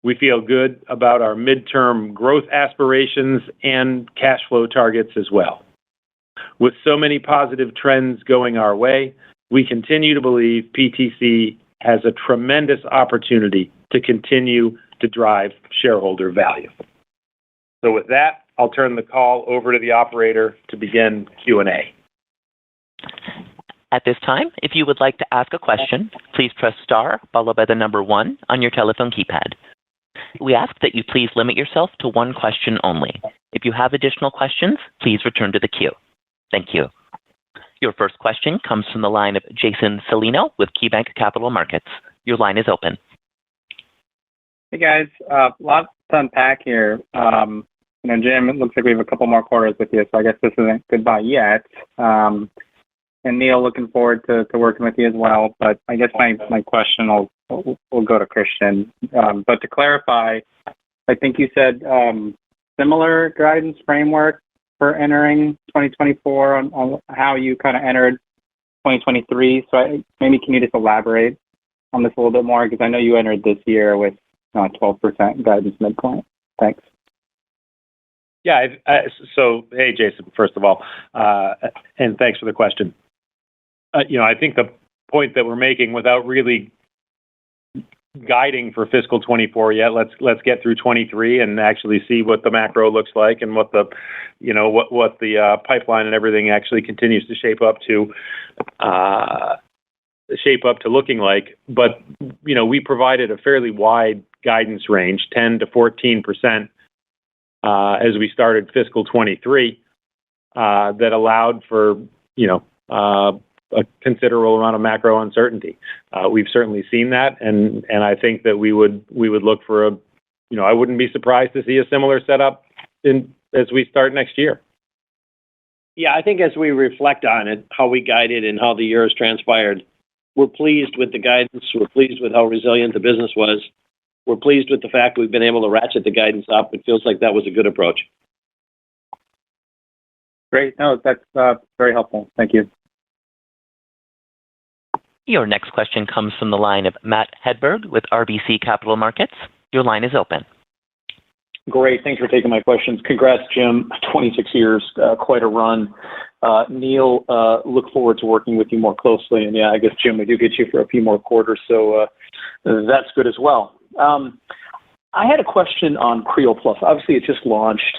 We feel good about our midterm growth aspirations and cash flow targets as well. With so many positive trends going our way, we continue to believe PTC has a tremendous opportunity to continue to drive shareholder value. So with that, I'll turn the call over to the operator to begin Q&A. At this time, if you would like to ask a question, please press star followed by the number 1 on your telephone keypad. We ask that you please limit yourself to one question only. If you have additional questions, please return to the queue. Thank you. Your first question comes from the line of Jason Celino with KeyBanc Capital Markets. Your line is open. Hey guys, lots to unpack here. Jim, it looks like we have a couple more quarters with you, so I guess this isn't goodbye yet. And Neil, looking forward to working with you as well. But I guess my question will go to Christian. But to clarify, I think you said similar guidance framework for entering 2024 on how you kind of entered 2023. So maybe can you just elaborate on this a little bit more? Because I know you entered this year with 12% guidance midpoint. Thanks. Yeah. So, hey, Jason, first of all, and thanks for the question. I think the point that we're making without really guiding for fiscal 24 yet, let's get through 23 and actually see what the macro looks like and what the pipeline and everything actually continues to shape up to looking like. But, we provided a fairly wide guidance range, 10 to 14%, as we started fiscal 23, that allowed for, a considerable amount of macro uncertainty. We've certainly seen that, and I think that we would look for I wouldn't be surprised to see a similar setup as we start next year. Yeah, I think as we reflect on it, how we guided and how the year has transpired, we're pleased with the guidance. We're pleased with how resilient the business was. We're pleased with the fact we've been able to ratchet the guidance up. It feels like that was a good approach. Great. No, that's very helpful. Thank you. Your next question comes from the line of Matt Hedberg with RBC Capital Markets. Your line is open. Great. Thanks for taking my questions. Congrats, Jim. 26 years, quite a run. Neil, look forward to working with you more closely. And yeah, I guess, Jim, we do get you for a few more quarters, so that's good as well. I had a question on Creo Plus. Obviously, it just launched.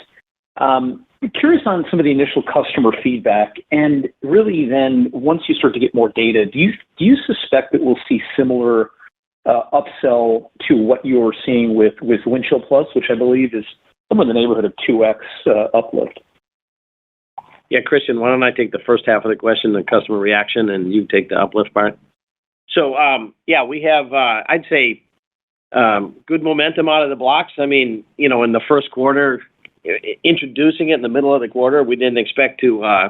curious on some of the initial customer feedback, and really then once you start to get more data, do you suspect that we'll see similar upsell to what you're seeing with Windchill Plus, which I believe is somewhere in the neighborhood of 2x uplift? Yeah, Christian, why don't I take the first half of the question, the customer reaction, and you take the uplift part? So, we have, I'd say, good momentum out of the blocks. I mean, in the first quarter, introducing it in the middle of the quarter, we didn't expect to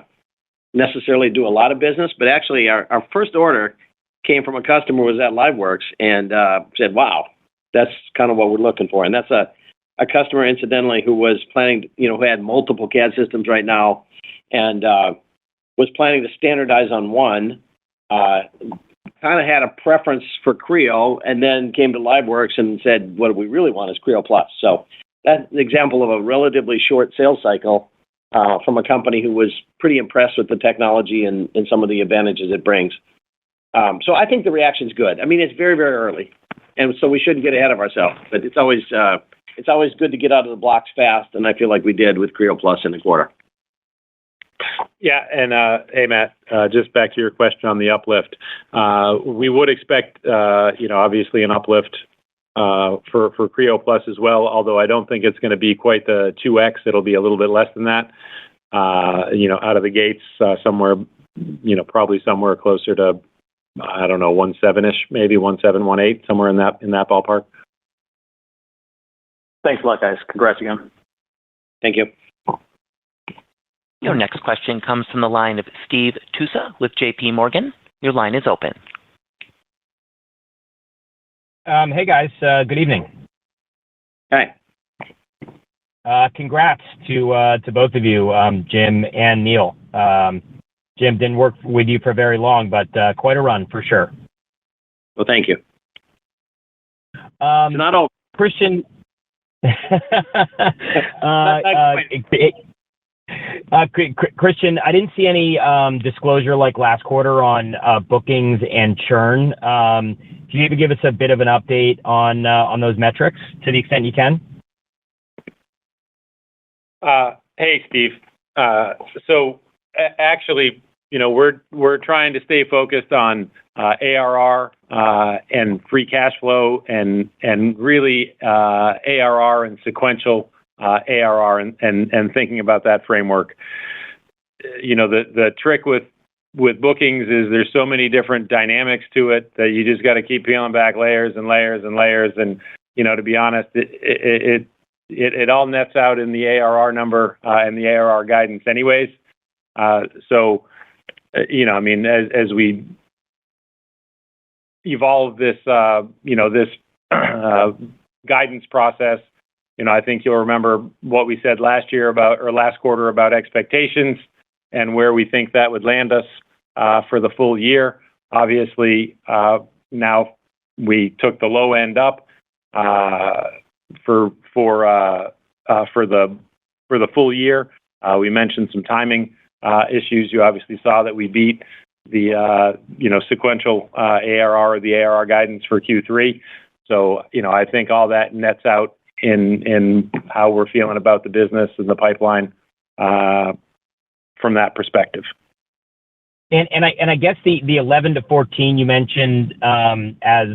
necessarily do a lot of business, but actually our first order came from a customer who was at LiveWorx and said, wow, that's kind of what we're looking for. And that's a customer, incidentally, who was planning, who had multiple CAD systems right now and was planning to standardize on one, kind of had a preference for Creo, and then came to LiveWorx and said, what we really want is Creo Plus. So that's an example of a relatively short sales cycle from a company who was pretty impressed with the technology and some of the advantages it brings. So I think the reaction's good. I mean, it's very, very early, and so we shouldn't get ahead of ourselves. But it's always good to get out of the blocks fast, and I feel like we did with Creo Plus in the quarter. Yeah, and hey, Matt, just back to your question on the uplift. We would expect, obviously an uplift for Creo Plus as well, although I don't think it's going to be quite the 2x. It'll be a little bit less than that. Out of the gates, somewhere, probably somewhere closer to, 1.7-ish, maybe 1.7, 1.8, somewhere in that ballpark. Thanks a lot, guys. Congrats again. Thank you. Your next question comes from the line of Steve Tusa with JP Morgan. Your line is open. Hey, guys. Good evening. Hi. Congrats to both of you, Jim and Neil. Jim, didn't work with you for very long, but quite a run for sure. Well, thank you. Not all. Christian. Christian, I didn't see any disclosure like last quarter on bookings and churn. Can you maybe give us a bit of an update on those metrics to the extent you can? Hey, Steve. So actually, we're trying to stay focused on ARR and free cash flow and really ARR and sequential ARR and thinking about that framework. The trick with bookings is there's so many different dynamics to it that you just got to keep peeling back layers and layers and layers. And, to be honest, it all nets out in the ARR number and the ARR guidance anyways. As we evolve this, this guidance process, I think you'll remember what we said last quarter about expectations and where we think that would land us for the full year. Obviously, now we took the low end up for the full year. We mentioned some timing issues. You obviously saw that we beat the sequential ARR or the ARR guidance for Q3. So I think all that nets out in how we're feeling about the business and the pipeline from that perspective. And I guess the 11 to 14 you mentioned as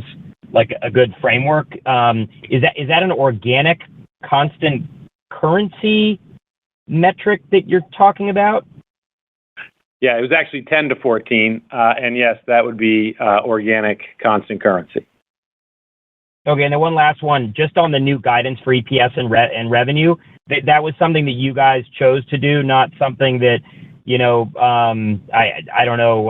like a good framework. Is that an organic constant currency metric that you're talking about? Yeah, it was actually 10 to 14, and yes, that would be organic constant currency. Okay, and then one last one, just on the new guidance for EPS and revenue. That was something that you guys chose to do, not something that I don't know.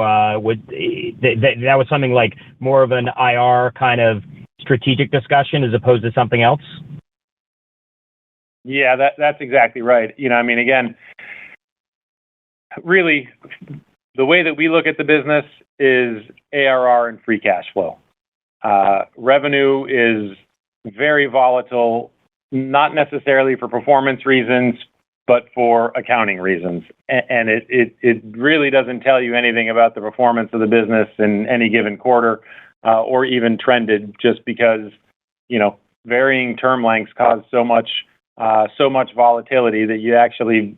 That was something like more of an IR kind of strategic discussion as opposed to something else. Yeah, that's exactly right. Again, really, the way that we look at the business is ARR and free cash flow. Revenue is very volatile, not necessarily for performance reasons, but for accounting reasons. And it really doesn't tell you anything about the performance of the business in any given quarter, or even trended, just because, varying term lengths cause so much volatility that you actually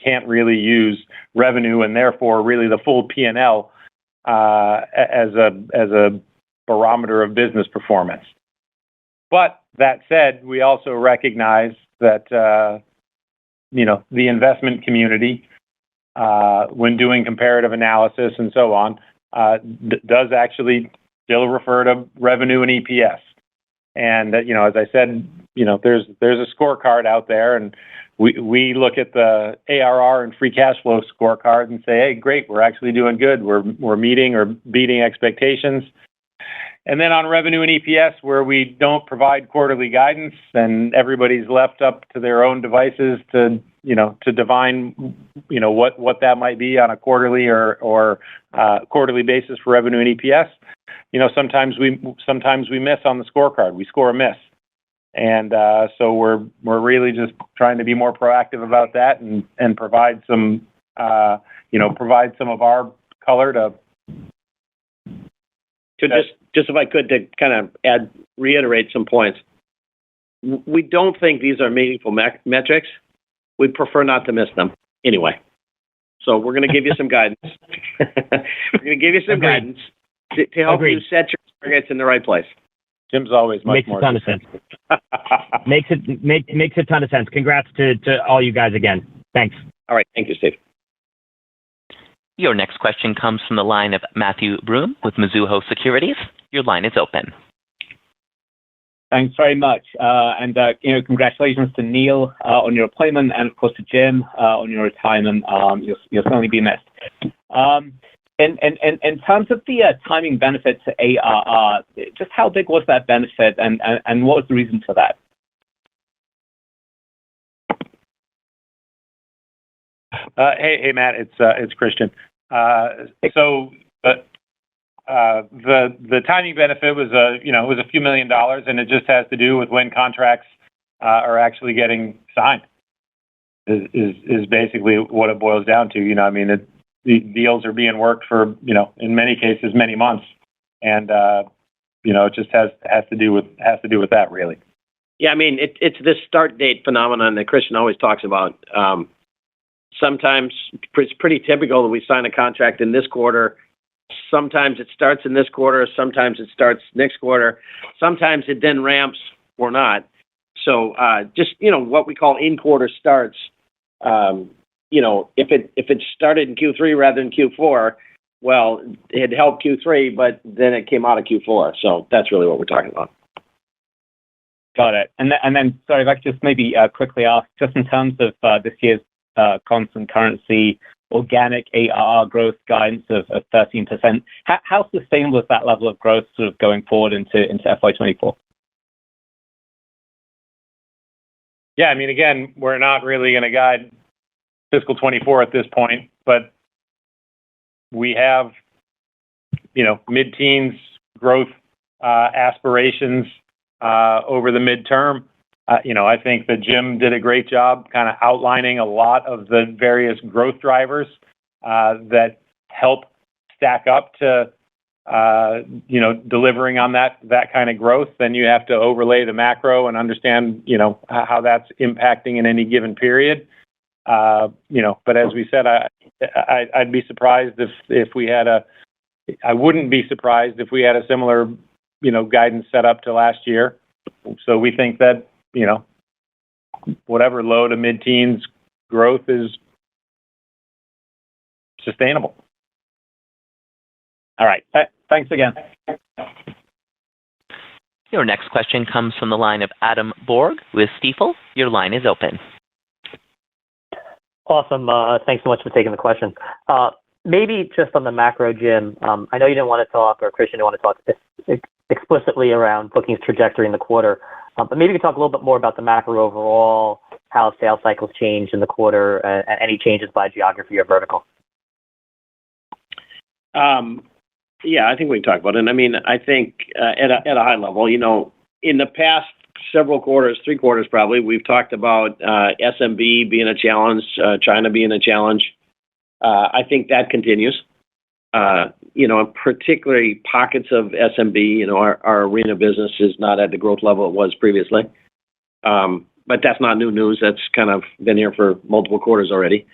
can't really use revenue and therefore really the full P&L as a barometer of business performance. But that said, we also recognize that the investment community, when doing comparative analysis and so on, does actually still refer to revenue and EPS. And as I said, there's a scorecard out there, and we look at the ARR and free cash flow scorecard and say, hey, great, we're actually doing good. We're meeting or beating expectations. And then on revenue and EPS, where we don't provide quarterly guidance and everybody's left up to their own devices to divine, what that might be on a quarterly or quarterly basis for revenue and EPS. Sometimes we miss on the scorecard. We score a miss. And so we're really just trying to be more proactive about that and provide some of our color to just if I could, to kind of reiterate some points. We don't think these are meaningful metrics. We'd prefer not to miss them anyway. So we're going to give you some guidance. We're going to give you some guidance to help you set your targets in the right place. Jim's always much makes more. A ton of sense. makes a ton of sense. Congrats to all you guys again. Thanks. All right. Thank you, Steve. Your next question comes from the line of Matthew Broome with Mizuho Securities. Your line is open. Thanks very much. And congratulations to Neil on your appointment, and of course to Jim on your retirement. You'll certainly be missed. In terms of the timing benefit to ARR, just how big was that benefit, and what was the reason for that? Hey, Matt, it's Christian. So the timing benefit was was a few $1 million, and it just has to do with when contracts are actually getting signed. Is basically what it boils down to. The deals are being worked for in many cases many months, and it just has to do with that really. Yeah, it's this start date phenomenon that Christian always talks about. Sometimes it's pretty typical that we sign a contract in this quarter. Sometimes it starts in this quarter. Sometimes it starts next quarter. Sometimes it then ramps or not. So just what we call in-quarter starts. If it started in Q3 rather than Q4, well, it helped Q3, but then it came out of Q4. So that's really what we're talking about. Got it. And then, sorry, if I could just maybe quickly ask, just in terms of this year's constant currency organic ARR growth guidance of 13%, how sustainable is that level of growth sort of going forward into FY24? Yeah, again, we're not really going to guide fiscal 24 at this point, but we have, mid-teens growth aspirations over the midterm. I think that Jim did a great job kind of outlining a lot of the various growth drivers that help stack up to, delivering on that kind of growth. Then you have to overlay the macro and understand, how that's impacting in any given period. But as we said, I'd be surprised if we had I wouldn't be surprised if we had a similar, guidance set up to last year. So we think that, whatever low to mid-teens growth is sustainable. All right. Thanks again. Your next question comes from the line of Adam Borg with Stifel. Your line is open. Awesome. Thanks so much for taking the question. Maybe just on the macro, Jim, I know you didn't want to talk, or Christian didn't want to talk explicitly around bookings trajectory in the quarter, but maybe you could talk a little bit more about the macro overall, how sales cycles changed in the quarter, and any changes by geography or vertical. Yeah, I think we can talk about it. I think at a high level, in the past several quarters, 3 quarters probably, we've talked about SMB being a challenge, China being a challenge. I think that continues. Particularly pockets of SMB, our arena business is not at the growth level it was previously. but that's not new news. That's kind of been here for multiple quarters already.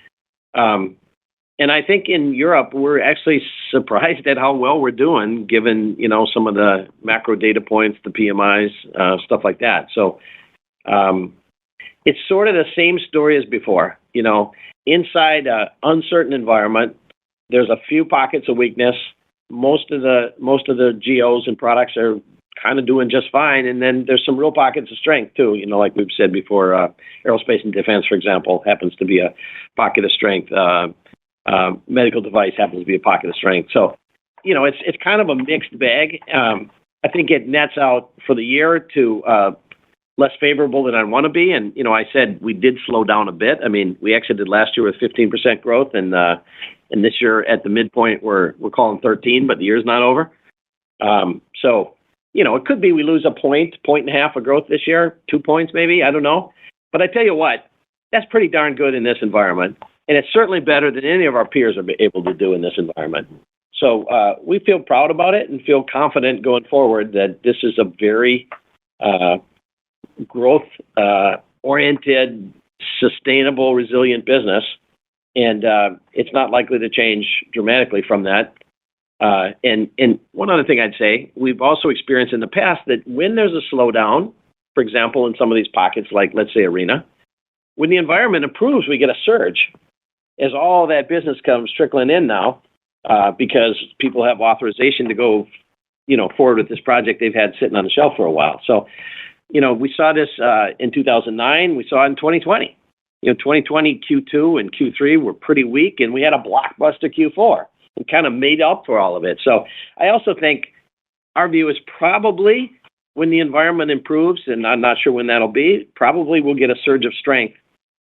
And I think in Europe, we're actually surprised at how well we're doing, given, some of the macro data points, the PMIs, stuff like that. So it's sort of the same story as before. Inside an uncertain environment, there's a few pockets of weakness. Most of the geos and products are kind of doing just fine, and then there's some real pockets of strength too. Like we've said before, aerospace and defense, for example, happens to be a pocket of strength. Medical device happens to be a pocket of strength. So, it's kind of a mixed bag. I think it nets out for the year to less favorable than I want to be. And, I said we did slow down a bit. I mean, we exited last year with 15% growth, and this year at the midpoint we're calling 13, but the year's not over. So, it could be we lose a point and a half of growth this year, 2 points maybe, I don't know. But I tell you what, that's pretty darn good in this environment. And it's certainly better than any of our peers are able to do in this environment. So we feel proud about it and feel confident going forward that this is a very growth-oriented, sustainable, resilient business. And it's not likely to change dramatically from that. And one other thing I'd say, we've also experienced in the past that when there's a slowdown, for example, in some of these pockets, like let's say arena, when the environment improves, we get a surge. As all that business comes trickling in now, because people have authorization to go, forward with this project they've had sitting on the shelf for a while. So, we saw this in 2009. We saw it in 2020. 2020 Q2 and Q3 were pretty weak, and we had a blockbuster Q4 and kind of made up for all of it. So I also think our view is probably when the environment improves, and I'm not sure when that'll be, probably we'll get a surge of strength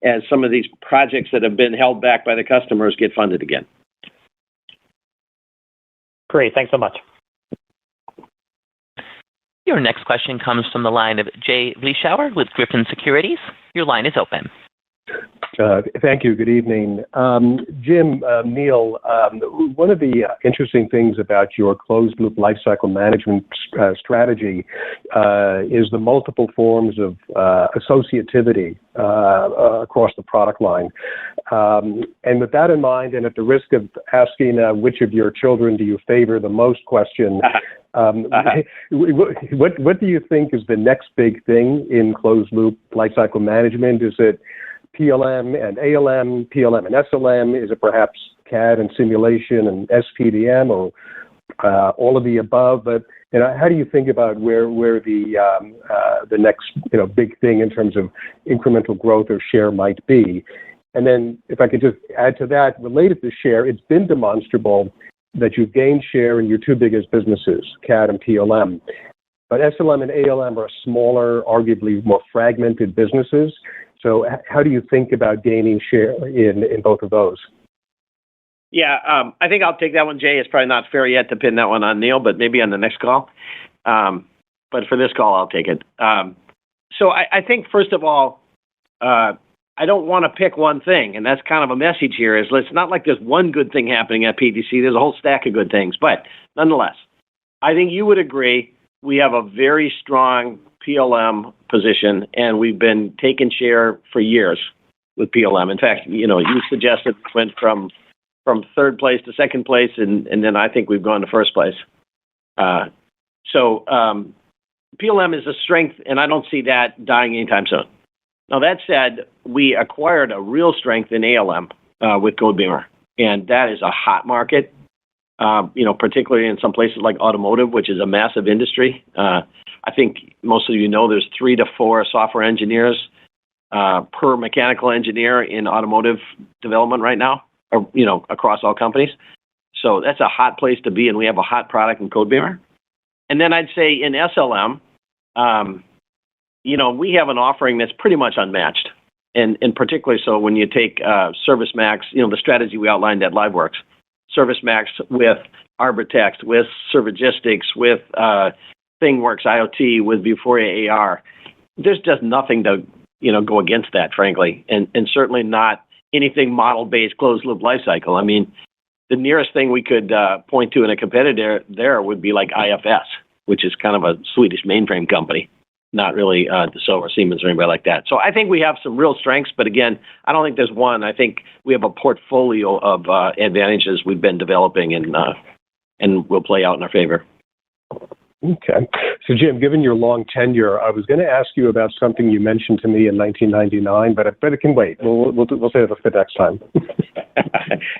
as some of these projects that have been held back by the customers get funded again. Great. Thanks so much. Your next question comes from the line of Jay Vleeschauer with Griffin Securities. Your line is open. Thank you. Good evening. Jim, Neil, one of the interesting things about your closed-loop lifecycle management strategy is the multiple forms of associativity across the product line. And with that in mind, and at the risk of asking which of your children do you favor the most question, what do you think is the next big thing in closed-loop lifecycle management? Is it PLM and ALM, PLM and SLM? Is it perhaps CAD and simulation and SPDM, or all of the above? But how do you think about where the next big thing in terms of incremental growth or share might be? And then, if I could just add to that, related to share, it's been demonstrable that you've gained share in your two biggest businesses, CAD and PLM. But SLM and ALM are smaller, arguably more fragmented businesses. So how do you think about gaining share in both of those? Yeah, I think I'll take that one, Jay. It's probably not fair yet to pin that one on Neil, but maybe on the next call. But for this call, I'll take it. So I think, first of all, I don't want to pick one thing, and that's kind of a message here, is it's not like there's one good thing happening at PTC. There's a whole stack of good things. But nonetheless, I think you would agree we have a very strong PLM position, and we've been taking share for years with PLM. In fact, you suggested we went from third place to second place, and then I think we've gone to first place. So PLM is a strength, and I don't see that dying anytime soon. Now, that said, we acquired a real strength in ALM with Codebeamer, and that is a hot market, particularly in some places like automotive, which is a massive industry. I think most of you know there's 3 to 4 software engineers per mechanical engineer in automotive development right now, across all companies. So that's a hot place to be, and we have a hot product in Codebeamer. And then I'd say in SLM, we have an offering that's pretty much unmatched, and particularly so when you take ServiceMax, the strategy we outlined at LiveWorx, ServiceMax with Arbortext, with Servigistics, with ThingWorx IoT, with Vuforia AR. There's just nothing to go against that, frankly, and certainly not anything model-based closed-loop lifecycle. I mean, the nearest thing we could point to in a competitor there would be like IFS, which is kind of a Swedish mainframe company. not really Dassault or Siemens or anybody like that. So I think we have some real strengths, but again, I don't think there's one. I think we have a portfolio of advantages we've been developing and will play out in our favor. Okay. So, Jim, given your long tenure, I was going to ask you about something you mentioned to me in 1999, but it can wait. We'll save it for next time.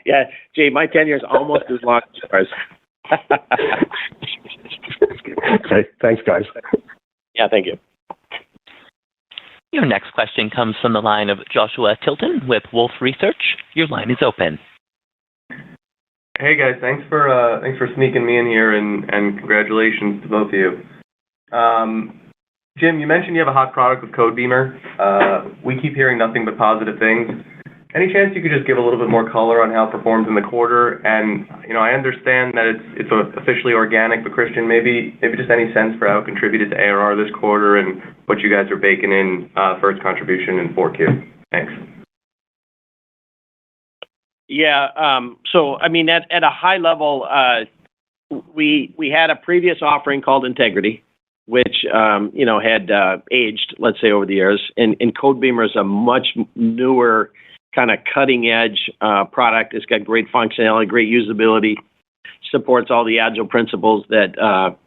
Yeah, Jay, my tenure is almost as long as yours. Okay. Thanks, guys. Yeah, thank you. Your next question comes from the line of Joshua Tilton with Wolfe Research. Your line is open. Hey guys, thanks for sneaking me in here, and congratulations to both of you. Jim, you mentioned you have a hot product with Codebeamer. We keep hearing nothing but positive things. Any chance you could just give a little bit more color on how it performs in the quarter? And I understand that it's officially organic, but Christian, maybe just any sense for how it contributed to ARR this quarter and what you guys are baking in for its contribution in 4Q. Thanks. Yeah. So, I mean, at a high level, we had a previous offering called Integrity, which had aged, let's say, over the years. And Codebeamer is a much newer, kind of cutting edge product. It's got great functionality, great usability, supports all the agile principles that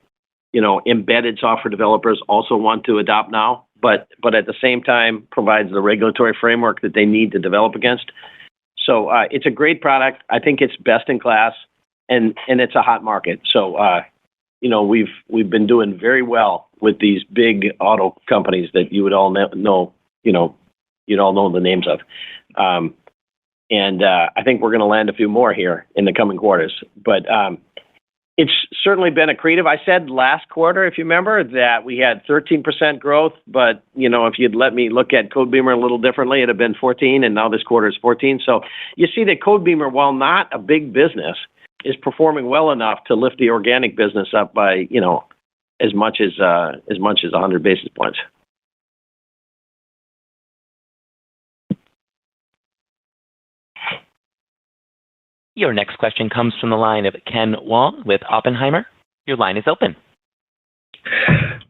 embedded software developers also want to adopt now, but at the same time provides the regulatory framework that they need to develop against. So it's a great product. I think it's best in class, and it's a hot market. So we've been doing very well with these big auto companies that you would all know. You'd all know the names of. And I think we're going to land a few more here in the coming quarters. But it's certainly been accretive. I said last quarter, if you remember, that we had 13% growth, but if you'd let me look at Codebeamer a little differently, it'd have been 14, and now this quarter is 14. So you see that Codebeamer, while not a big business, is performing well enough to lift the organic business up by as much as 100 basis points. Your next question comes from the line of Ken Wong with Oppenheimer. Your line is open.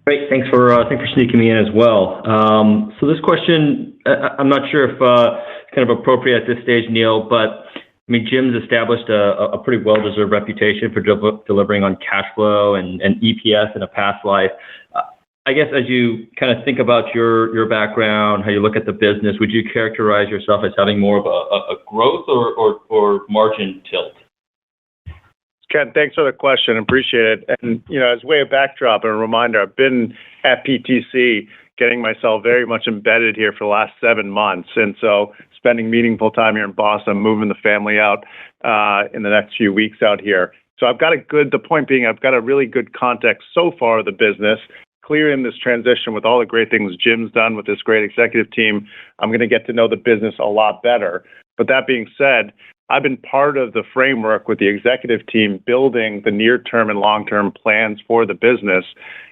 Great. Thanks for sneaking me in as well. So this question, I'm not sure if it's kind of appropriate at this stage, Neil, but I mean, Jim's established a pretty well-deserved reputation for delivering on cash flow and EPS in a past life. I guess as you kind of think about your background, how you look at the business, would you characterize yourself as having more of a growth or margin tilt? Ken, thanks for the question. Appreciate it. And, as way of backdrop and a reminder, I've been at PTC getting myself very much embedded here for the last 7 months. And so spending meaningful time here in Boston, moving the family out in the next few weeks out here. So the point being, I've got a really good context so far of the business. Clear in this transition with all the great things Jim's done with this great executive team, I'm going to get to know the business a lot better. But that being said, I've been part of the framework with the executive team building the near-term and long-term plans for the business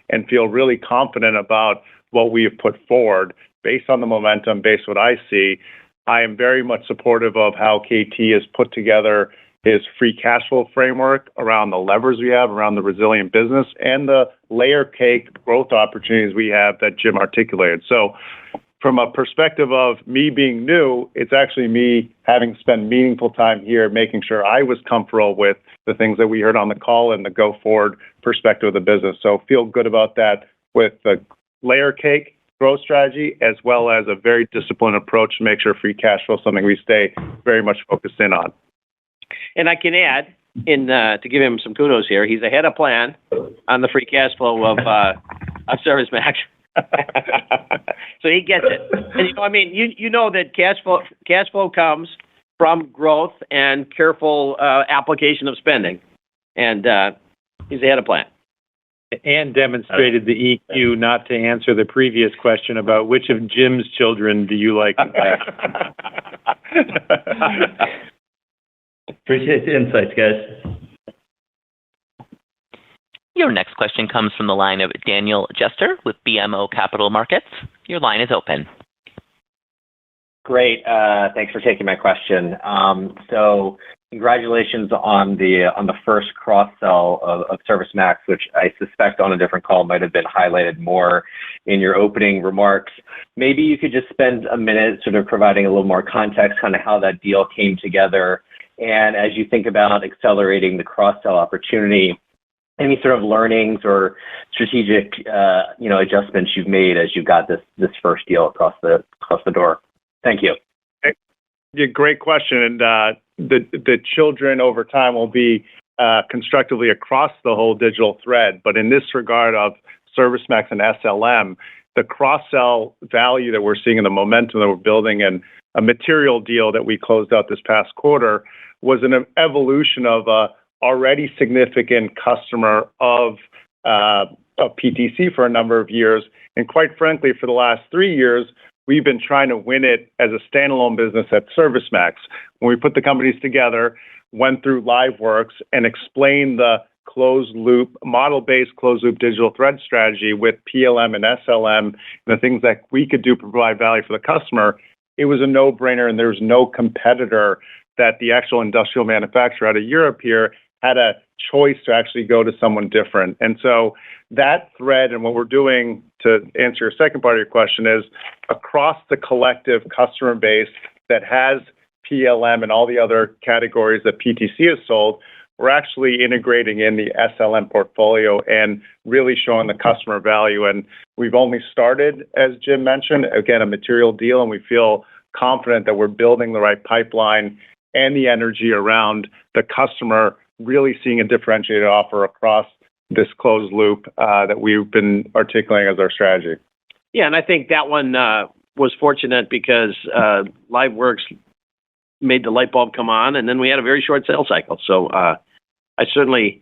and feel really confident about what we have put forward based on the momentum, based on what I see. I am very much supportive of how KT has put together his free cash flow framework around the levers we have around the resilient business and the layer cake growth opportunities we have that Jim articulated. So from a perspective of me being new, it's actually me having spent meaningful time here, making sure I was comfortable with the things that we heard on the call and the go forward perspective of the business. So feel good about that with the layer cake growth strategy, as well as a very disciplined approach to make sure free cash flow is something we stay very much focused in on. And I can add, to give him some kudos here, he's ahead of plan on the free cash flow of ServiceMax. So he gets it. And you know that cash flow comes from growth and careful application of spending, and he's ahead of plan. And demonstrated the EQ not to answer the previous question about which of Jim's children do you like the best. Appreciate the insights, guys. Your next question comes from the line of Daniel Jester with BMO Capital Markets. Your line is open. Great. Thanks for taking my question. So congratulations on the first cross-sell of ServiceMax, which I suspect on a different call might have been highlighted more in your opening remarks. Maybe you could just spend a minute sort of providing a little more context on how that deal came together. And as you think about accelerating the cross-sell opportunity, any sort of learnings or strategic, adjustments you've made as you got this first deal across the door? Thank you. Yeah, great question. And the children over time will be constructively across the whole digital thread. But in this regard of ServiceMax and SLM, the cross-sell value that we're seeing and the momentum that we're building, and a material deal that we closed out this past quarter was an evolution of a already significant customer of PTC for a number of years. And quite frankly, for the last 3 years, we've been trying to win it as a standalone business at ServiceMax. When we put the companies together, went through LiveWorx and explained the closed loop, model-based closed loop digital thread strategy with PLM and SLM, and the things that we could do to provide value for the customer, it was a no-brainer, and there was no competitor that the actual industrial manufacturer out of Europe here had a choice to actually go to someone different. And so that thread and what we're doing, to answer your second part of your question, is across the collective customer base that has PLM and all the other categories that PTC has sold, we're actually integrating in the SLM portfolio and really showing the customer value. And we've only started, as Jim mentioned, again, a material deal, and we feel confident that we're building the right pipeline and the energy around the customer really seeing a differentiated offer across this closed loop that we've been articulating as our strategy. Yeah, and I think that one was fortunate because LiveWorx made the light bulb come on, and then we had a very short sales cycle. So I certainly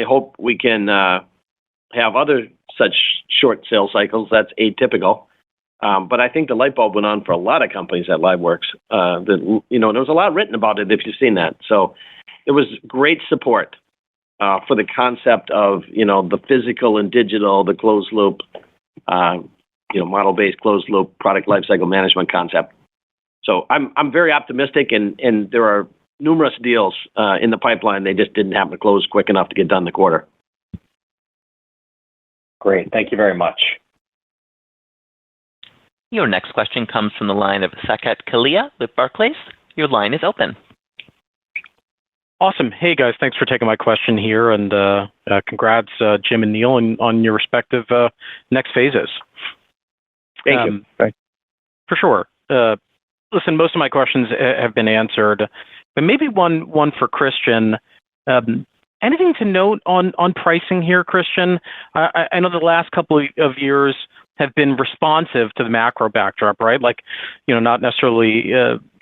hope we can have other such short sales cycles. That's atypical. But I think the light bulb went on for a lot of companies at LiveWorx. There was a lot written about it if you've seen that. So it was great support for the concept of, the physical and digital, the closed loop, model-based closed loop product lifecycle management concept. So I'm very optimistic, and there are numerous deals in the pipeline. They just didn't happen to close quick enough to get done in the quarter. Great. Thank you very much. Your next question comes from the line of Saket Kalia with Barclays. Your line is open. Awesome. Hey, guys. Thanks for taking my question here, and congrats, Jim and Neil, on your respective next phases. Thank you. For sure. Listen, most of my questions have been answered, but maybe one for Christian. Anything to note on pricing here, Christian? I know the last couple of years have been responsive to the macro backdrop, right? Like, not necessarily,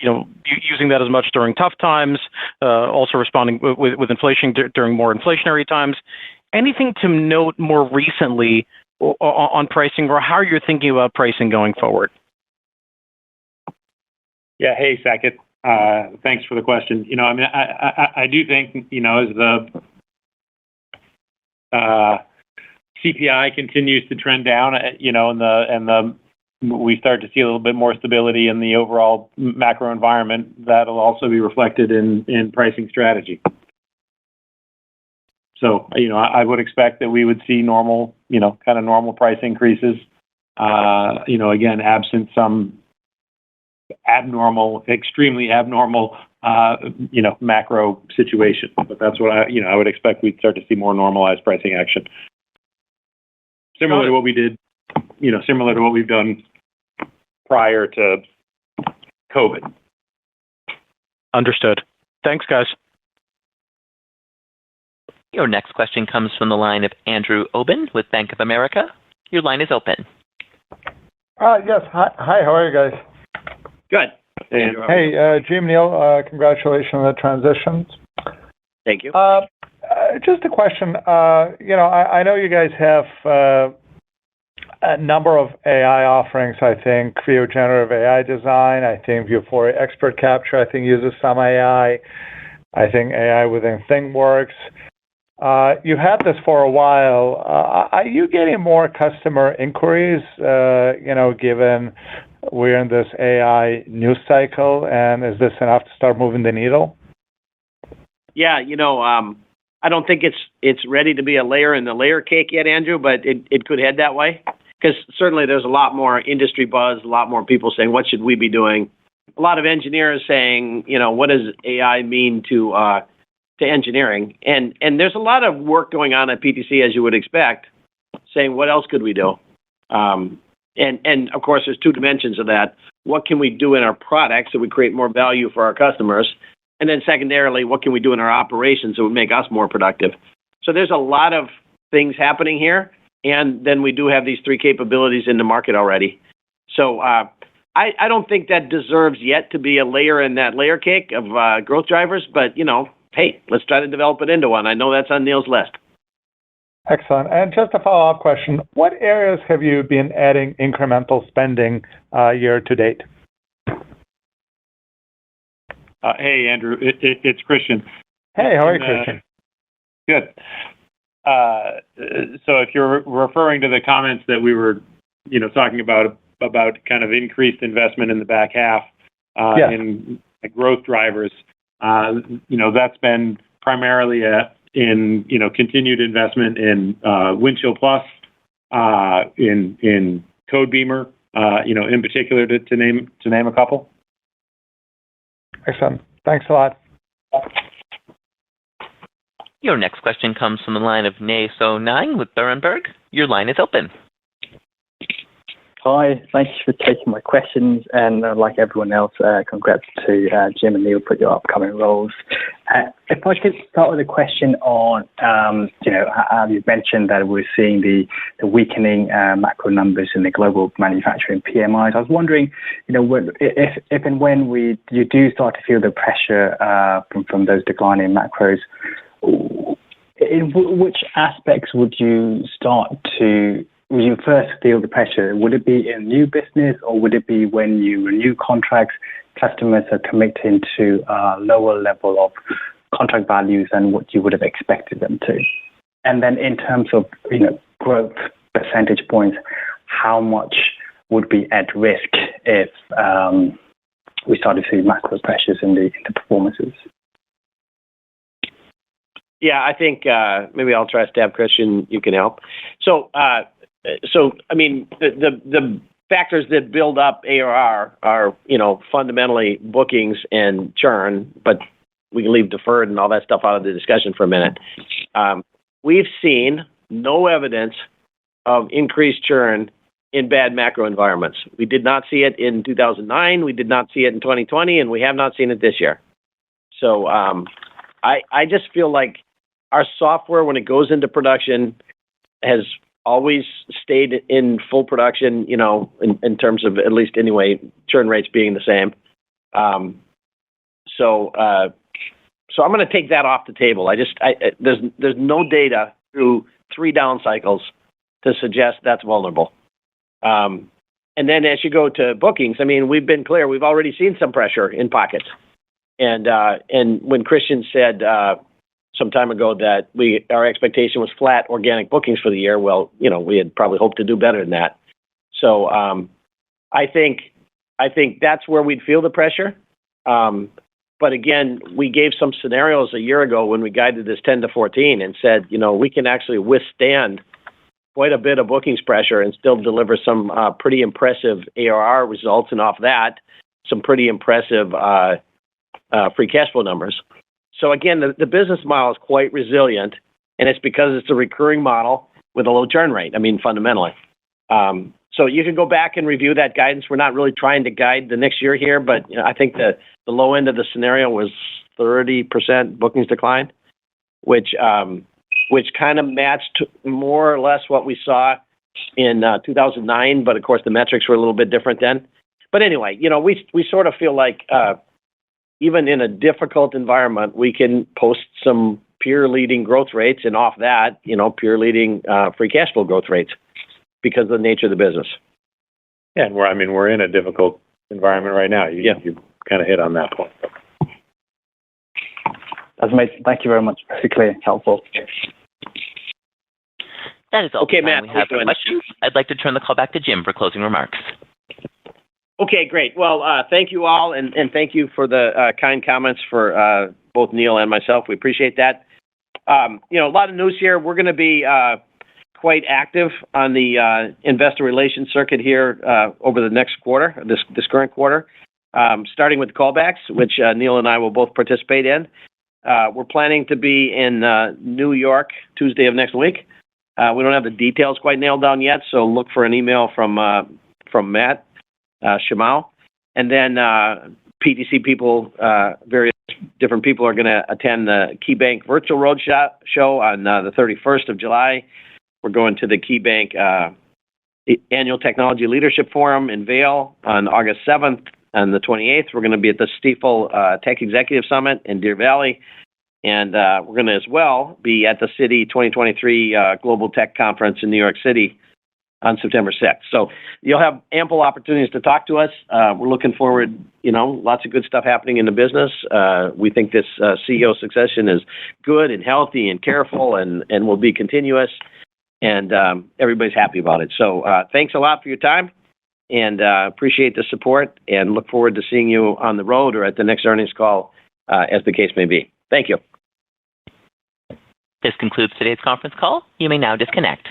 using that as much during tough times, also responding with inflation during more inflationary times. Anything to note more recently on pricing, or how you're thinking about pricing going forward? Yeah. Hey, Saket. Thanks for the question. I do think, as the CPI continues to trend down, and we start to see a little bit more stability in the overall macro environment, that'll also be reflected in pricing strategy. So, I would expect that we would see normal, kind of normal price increases, again, absent some extremely abnormal, macro situation. But that's what I would expect we'd start to see more normalized pricing action. Similar to what we did, similar to what we've done prior to COVID. Understood. Thanks, guys. Your next question comes from the line of Andrew Obin with Bank of America. Your line is open. Yes. Hi, how are you guys? Good. Hey, Jim, Neil, congratulations on the transitions. Thank you. Just a question. I know you guys have a number of AI offerings. I think Creo generative AI design. I think Vuforia expert capture, I think, uses some AI. I think AI within ThingWorx. You had this for a while. Are you getting more customer inquiries, given we're in this AI news cycle, and is this enough to start moving the needle? Yeah, I don't think it's ready to be a layer in the layer cake yet, Andrew, but it could head that way. Because certainly there's a lot more industry buzz, a lot more people saying, what should we be doing? A lot of engineers saying, what does AI mean to engineering? And there's a lot of work going on at PTC, as you would expect, saying, what else could we do? And of course, there's two dimensions of that. What can we do in our products so we create more value for our customers? And then secondarily, what can we do in our operations that would make us more productive? So there's a lot of things happening here. And then we do have these three capabilities in the market already. So I don't think that deserves yet to be a layer in that layer cake of growth drivers. But, hey, let's try to develop it into one. I know that's on Neil's list. Excellent. And just a follow-up question. What areas have you been adding incremental spending year to date? Hey, Andrew, it's Christian. Hey, how are you, Christian? Good. So if you're referring to the comments that we were, talking about kind of increased investment in the back half in growth drivers, that's been primarily in continued investment in Windchill Plus, in Codebeamer, in particular to name a couple. Excellent. Thanks a lot. Your next question comes from the line of Nay So Nang with Berenberg. Your line is open. Hi, thanks for taking my questions, and like everyone else, congrats to Jim and Neil for your upcoming roles. If I could start with a question on, you've mentioned that we're seeing the weakening macro numbers in the global manufacturing PMIs. I was wondering, if and when you do start to feel the pressure from those declining macros, in which aspects would you first feel the pressure? Would it be in new business, or would it be when you renew contracts, customers are committing to a lower level of contract values than what you would have expected them to? And then in terms of growth percentage points, how much would be at risk if we start to see macro pressures in the performances? Yeah, I think maybe I'll try a stab, Christian. You can help. So I mean, the factors that build up ARR are, fundamentally bookings and churn, but we can leave deferred and all that stuff out of the discussion for a minute. We've seen no evidence of increased churn in bad macro environments. We did not see it in 2009, we did not see it in 2020, and we have not seen it this year. So I just feel like our software, when it goes into production, has always stayed in full production, in terms of, at least anyway, churn rates being the same. So I'm going to take that off the table. There's no data through 3 down cycles to suggest that's vulnerable. And then as you go to bookings, I mean, we've been clear, we've already seen some pressure in pockets. And when Christian said some time ago that our expectation was flat organic bookings for the year, well, we had probably hoped to do better than that. So I think that's where we'd feel the pressure. But again, we gave some scenarios a year ago when we guided this 10 to 14 and said, we can actually withstand quite a bit of bookings pressure and still deliver some pretty impressive ARR results, and off that, some pretty impressive free cash flow numbers. So again, the business model is quite resilient, and it's because it's a recurring model with a low churn rate, fundamentally. So you can go back and review that guidance. We're not really trying to guide the next year here, but I think the low end of the scenario was 30% bookings decline, which kind of matched more or less what we saw in 2009, but of course the metrics were a little bit different then. But anyway, we sort of feel like even in a difficult environment, we can post some peer-leading growth rates, and off that, peer-leading free cash flow growth rates because of the nature of the business. Yeah, and we're in a difficult environment right now. You kind of hit on that point. That's amazing. Thank you very much. Very clear, helpful. That is all okay, the time Matt, we have for questions. I'd like to turn the call back to Jim for closing remarks. Okay, great. Well, thank you all, and thank you for the kind comments for both Neil and myself. We appreciate that. A lot of news here. We're going to be quite active on the investor relations circuit here over the next quarter, this current quarter, starting with callbacks, which Neil and I will both participate in. We're planning to be in New York Tuesday of next week. We don't have the details quite nailed down yet, so look for an email from Matt Shimao. And then PTC people, various different people are going to attend the KeyBank Virtual Roadshow on the 31st of July. We're going to the KeyBank Annual Technology Leadership Forum in Vail on August 7th. On the 28th, we're going to be at the Stifel Tech Executive Summit in Deer Valley. And we're going to as well be at the Citi 2023 Global Tech Conference in New York City on September 6th. So you'll have ample opportunities to talk to us. We're looking forward, lots of good stuff happening in the business. We think this CEO succession is good and healthy and careful and will be continuous. And everybody's happy about it. So thanks a lot for your time, and appreciate the support, and look forward to seeing you on the road or at the next earnings call, as the case may be. Thank you. This concludes today's conference call. You may now disconnect.